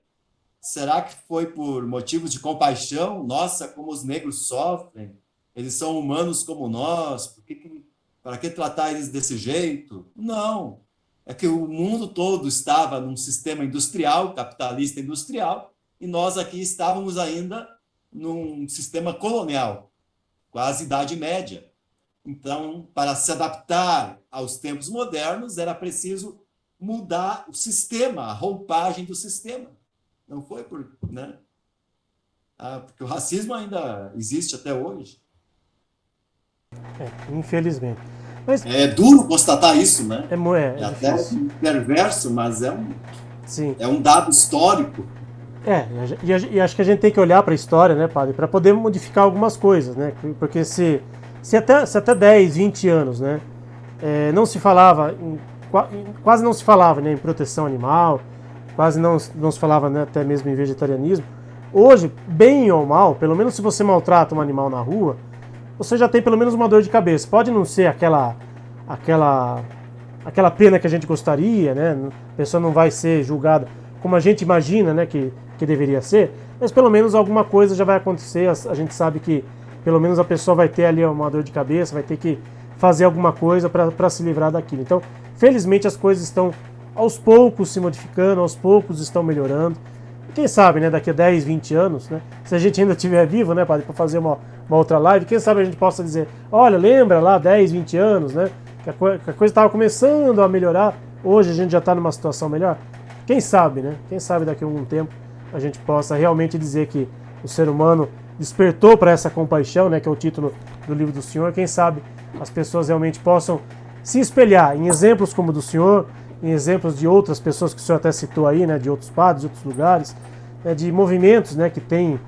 A: será que foi por motivos de compaixão? Nossa, como os negros sofrem, eles são humanos como nós, para que tratar eles desse jeito? Não, é que o mundo todo estava num sistema industrial, capitalista industrial, e nós aqui estávamos ainda num sistema colonial, quase Idade Média. Então, para se adaptar aos tempos modernos, era preciso mudar o sistema, a roupagem do sistema. Não foi né? Porque o racismo ainda existe até hoje.
B: Infelizmente. Mas
A: é duro constatar isso, né?
B: É
A: até perverso, mas
B: Sim.
A: É um dado histórico.
B: E acho que a gente tem que olhar para a história, né, padre, para poder modificar algumas coisas, né? Porque se até 10, 20 anos, né, não se falava, quase não se falava, né, em proteção animal, quase não se falava, né, até mesmo em vegetarianismo, hoje, bem ou mal, pelo menos se você maltrata um animal na rua, você já tem pelo menos uma dor de cabeça. Pode não ser aquela pena que a gente gostaria, né? A pessoa não vai ser julgada como a gente imagina, né, que deveria ser, mas pelo menos alguma coisa já vai acontecer. A gente sabe que pelo menos a pessoa vai ter ali uma dor de cabeça, vai ter que fazer alguma coisa para se livrar daquilo. Então, felizmente as coisas estão aos poucos se modificando, aos poucos estão melhorando. E quem sabe, né, daqui a 10, 20 anos, né, se a gente ainda estiver vivo, né, padre, para fazer uma outra live, quem sabe a gente possa dizer, olha, lembra lá 10, 20 anos, né, que a coisa estava começando a melhorar, hoje a gente já está numa situação melhor. Quem sabe, né? Quem sabe daqui a algum tempo a gente possa realmente dizer que o ser humano despertou para essa compaixão, né, que é o título do livro do Senhor. Quem sabe as pessoas realmente possam se espelhar em exemplos como o do Senhor, em exemplos de outras pessoas que o Senhor até citou aí, né, de outros padres, de outros lugares, né, de movimentos, né, que tem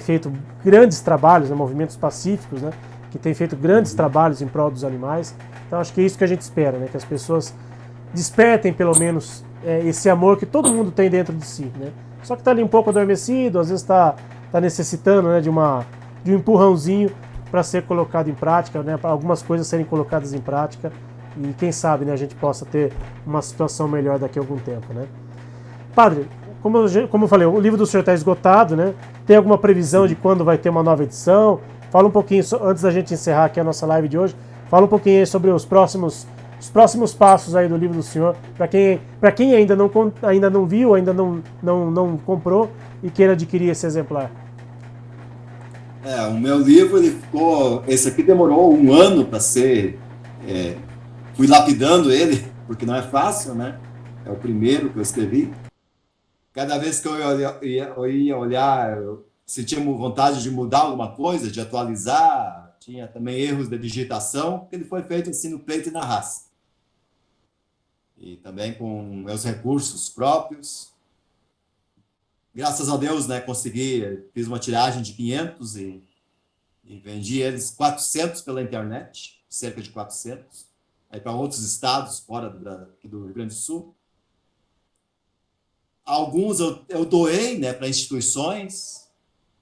B: feito grandes trabalhos, né, movimentos pacíficos, né, que tem feito grandes trabalhos em prol dos animais. Então acho que é isso que a gente espera, né, que as pessoas despertem pelo menos esse amor que todo mundo tem dentro de si, né? Só que está ali um pouco adormecido, às vezes está necessitando, né, de um empurrãozinho para ser colocado em prática, né, para algumas coisas serem colocadas em prática e quem sabe, né, a gente possa ter uma situação melhor daqui a algum tempo, né? Padre, como eu falei, o livro do senhor está esgotado, né? Tem alguma previsão de quando vai ter uma nova edição? Fala um pouquinho, antes da gente encerrar aqui a nossa live de hoje, fala um pouquinho aí sobre os próximos passos aí do livro do senhor, para quem ainda não viu, ainda não comprou e queira adquirir esse exemplar.
A: O meu livro, esse aqui demorou um ano para ser, fui lapidando ele, porque não é fácil, né? É o primeiro que eu escrevi. Cada vez que eu ia olhar, eu sentia vontade de mudar alguma coisa, de atualizar, tinha também erros de digitação, porque ele foi feito assim no peito e na raça. E também com meus recursos próprios. Graças a Deus, né, fiz uma tiragem de 500 e vendi eles 400 pela internet, cerca de 400, aí para outros estados fora do Rio Grande do Sul. Alguns eu doei, né, para instituições,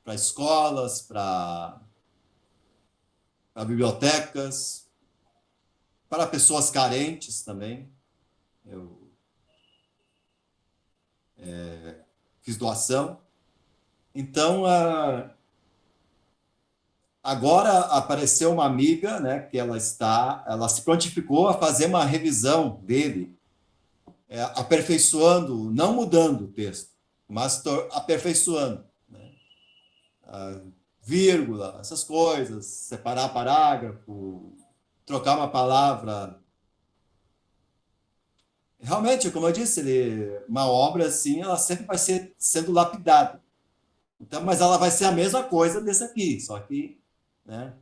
A: para escolas, para bibliotecas, para pessoas carentes também. Eu fiz doação. Então, agora apareceu uma amiga, né, que ela se prontificou a fazer uma revisão dele, aperfeiçoando, não mudando o texto, mas aperfeiçoando, né? Vírgula, essas coisas, separar parágrafo, trocar uma palavra. Realmente, como eu disse, uma obra assim, ela sempre vai sendo lapidada. Então, mas ela vai ser a mesma coisa desse aqui, só que, né?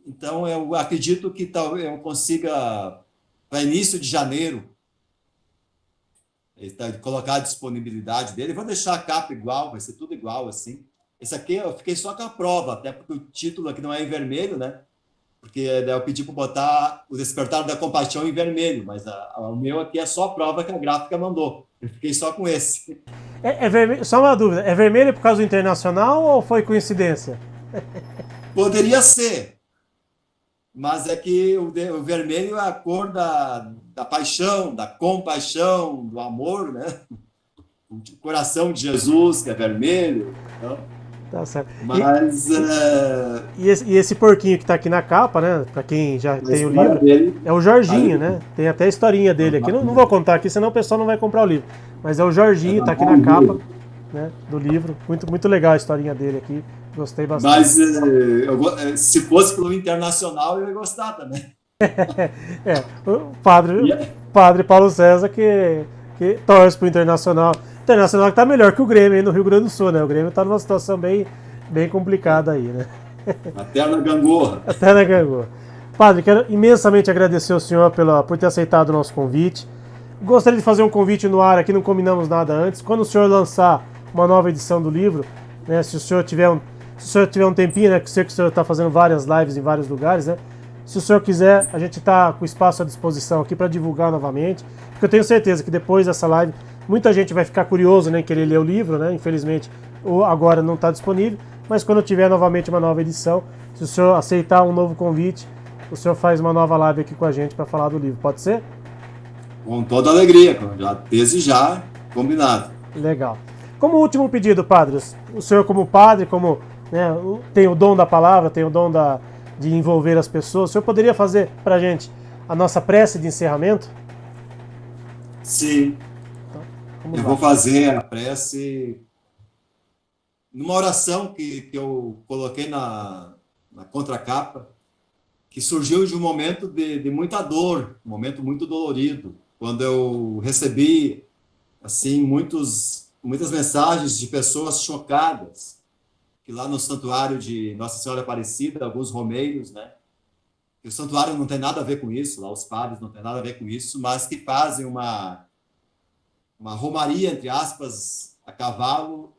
A: Então, eu acredito que talvez eu consiga, para início de janeiro, colocar a disponibilidade dele. Vou deixar a capa igual, vai ser tudo igual assim. Esse aqui eu fiquei só com a prova, até porque o título aqui não é em vermelho, né? Porque eu pedi para botar o Despertar da Compaixão em vermelho, mas o meu aqui é só a prova que a gráfica mandou. Eu fiquei só com esse.
B: Só uma dúvida, é vermelho por causa do internacional ou foi coincidência?
A: Poderia ser. mas é que o vermelho é a cor da paixão, da compaixão, do amor, né? O coração de Jesus, que é vermelho. Então,
B: Tá certo.
A: mas
B: E esse porquinho que tá aqui na capa, né? Pra quem já
A: a
B: tem o
A: história
B: livro,
A: dele
B: é o Jorginho, né? Tem até a historinha dele aqui. Não vou contar aqui, senão o pessoal não vai comprar o livro. Mas é o Jorginho, tá aqui na capa, né, do livro. Muito, muito legal a historinha dele aqui. Gostei bastante.
A: Mas se fosse pelo internacional, eu ia gostar também.
B: O padre Paulo César que torce pro Internacional. O Internacional que tá melhor que o Grêmio aí no Rio Grande do Sul, né? O Grêmio tá numa situação bem complicada aí, né?
A: Até na gangorra.
B: Até na gangorra. Padre, quero imensamente agradecer ao senhor por ter aceitado o nosso convite. Gostaria de fazer um convite no ar aqui, não combinamos nada antes. Quando o senhor lançar uma nova edição do livro, né, se o senhor tiver um tempinho, né, que sei que o senhor está fazendo várias lives em vários lugares, né? Se o senhor quiser, a gente está com o espaço à disposição aqui para divulgar novamente, porque eu tenho certeza que depois dessa live muita gente vai ficar curioso, né, em querer ler o livro, né? Infelizmente, agora não está disponível, mas quando tiver novamente uma nova edição, se o senhor aceitar um novo convite, o senhor faz uma nova live aqui com a gente para falar do livro, pode ser?
A: Com toda alegria, desde já combinado.
B: Legal. Como último pedido, padre, o senhor como padre, como, né, tem o dom da palavra, tem o dom de envolver as pessoas, o senhor poderia fazer para a gente a nossa prece de encerramento?
A: Sim. Então, vou fazer a prece numa oração que eu coloquei na contracapa, que surgiu de um momento de muita dor, um momento muito dolorido, quando eu recebi assim muitas mensagens de pessoas chocadas, que lá no santuário de Nossa Senhora Aparecida, alguns romeiros, né? O santuário não tem nada a ver com isso, lá os padres não tem nada a ver com isso, mas que fazem uma romaria, entre aspas, a cavalo,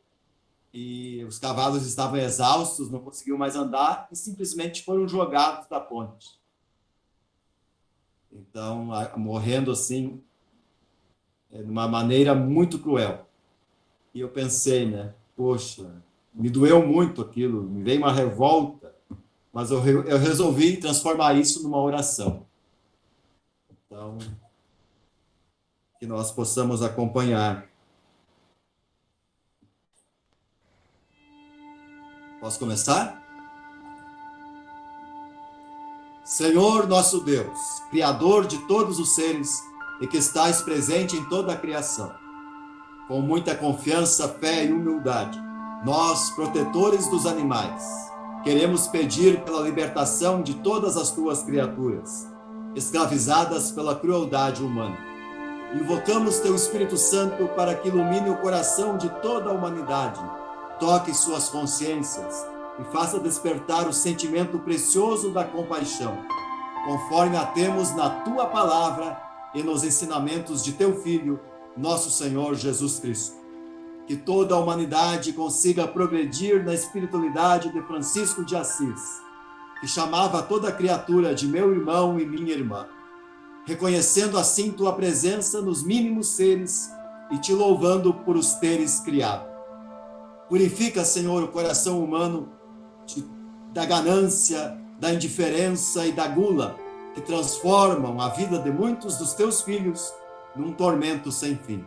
A: e os cavalos estavam exaustos, não conseguiam mais andar, e simplesmente foram jogados da ponte. Então, morrendo assim, de uma maneira muito cruel. E eu pensei, né, poxa, me doeu muito aquilo, me veio uma revolta, mas eu resolvi transformar isso numa oração. Então, que nós possamos acompanhar. Posso começar? Senhor nosso Deus, Criador de todos os seres e que estás presente em toda a criação, com muita confiança, fé e humildade, nós, protetores dos animais, queremos pedir pela libertação de todas as tuas criaturas, escravizadas pela crueldade humana. Invocamos teu Espírito Santo para que ilumine o coração de toda a humanidade, toque suas consciências e faça despertar o sentimento precioso da compaixão, conforme a temos na tua palavra e nos ensinamentos de teu Filho, nosso Senhor Jesus Cristo. Que toda a humanidade consiga progredir na espiritualidade de Francisco de Assis, que chamava toda criatura de meu irmão e minha irmã, reconhecendo assim tua presença nos mínimos seres e te louvando por os teres criado. Purifica, Senhor, o coração humano da ganância, da indiferença e da gula, que transformam a vida de muitos dos teus filhos num tormento sem fim.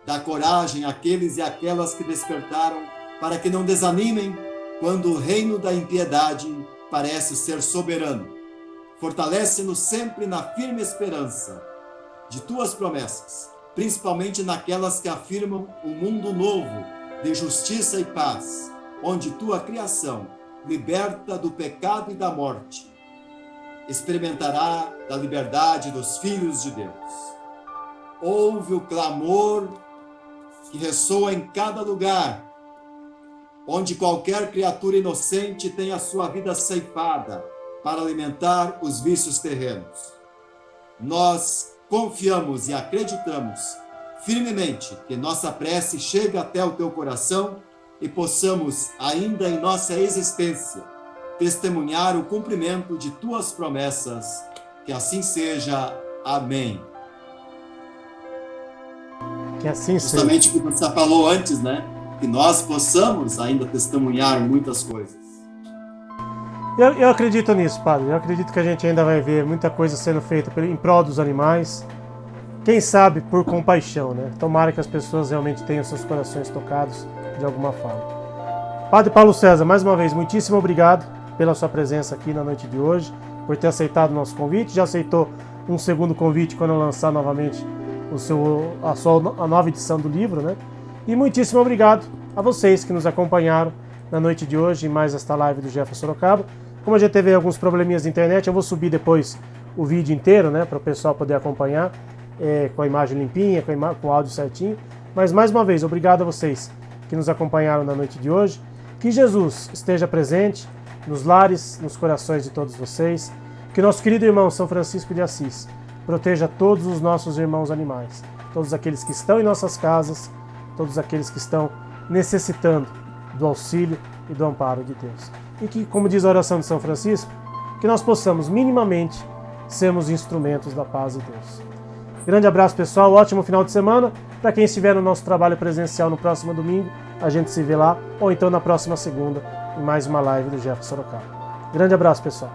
A: Dá coragem àqueles e àquelas que despertaram, para que não desanimem quando o reino da impiedade parece ser soberano. Fortalece-nos sempre na firme esperança de tuas promessas, principalmente naquelas que afirmam um mundo novo de justiça e paz, onde tua criação, liberta do pecado e da morte, experimentará da liberdade dos filhos de Deus. Ouve o clamor que ressoa em cada lugar, onde qualquer criatura inocente tem a sua vida ceifada para alimentar os vícios terrenos. Nós confiamos e acreditamos firmemente que nossa prece chegue até o teu coração e possamos, ainda em nossa existência, testemunhar o cumprimento de tuas promessas. Que assim seja. Amém.
B: Que assim seja.
A: Justamente o que você falou antes, né? Que nós possamos ainda testemunhar muitas coisas.
B: Eu acredito nisso, Padre. Eu acredito que a gente ainda vai ver muita coisa sendo feita em prol dos animais. Quem sabe por compaixão, né? Tomara que as pessoas realmente tenham seus corações tocados de alguma forma. Padre Paulo César, mais uma vez, muitíssimo obrigado pela sua presença aqui na noite de hoje, por ter aceitado o nosso convite. Já aceitou um segundo convite quando eu lançar novamente a nova edição do livro, né? E muitíssimo obrigado a vocês que nos acompanharam na noite de hoje em mais esta live do Jefferson Sorocaba. Como a gente teve alguns probleminhas de internet, eu vou subir depois o vídeo inteiro, né, para o pessoal poder acompanhar com a imagem limpinha, com o áudio certinho. Mas mais uma vez, obrigado a vocês que nos acompanharam na noite de hoje. Que Jesus esteja presente nos lares, nos corações de todos vocês. Que nosso querido irmão São Francisco de Assis proteja todos os nossos irmãos animais, todos aqueles que estão em nossas casas, todos aqueles que estão necessitando do auxílio e do amparo de Deus. E que, como diz a oração de São Francisco, que nós possamos minimamente sermos instrumentos da paz de Deus. Grande abraço, pessoal, ótimo final de semana. Para quem estiver no nosso trabalho presencial no próximo domingo, a gente se vê lá, ou então na próxima segunda, em mais uma live do Jefferson Sorocaba. Grande abraço, pessoal.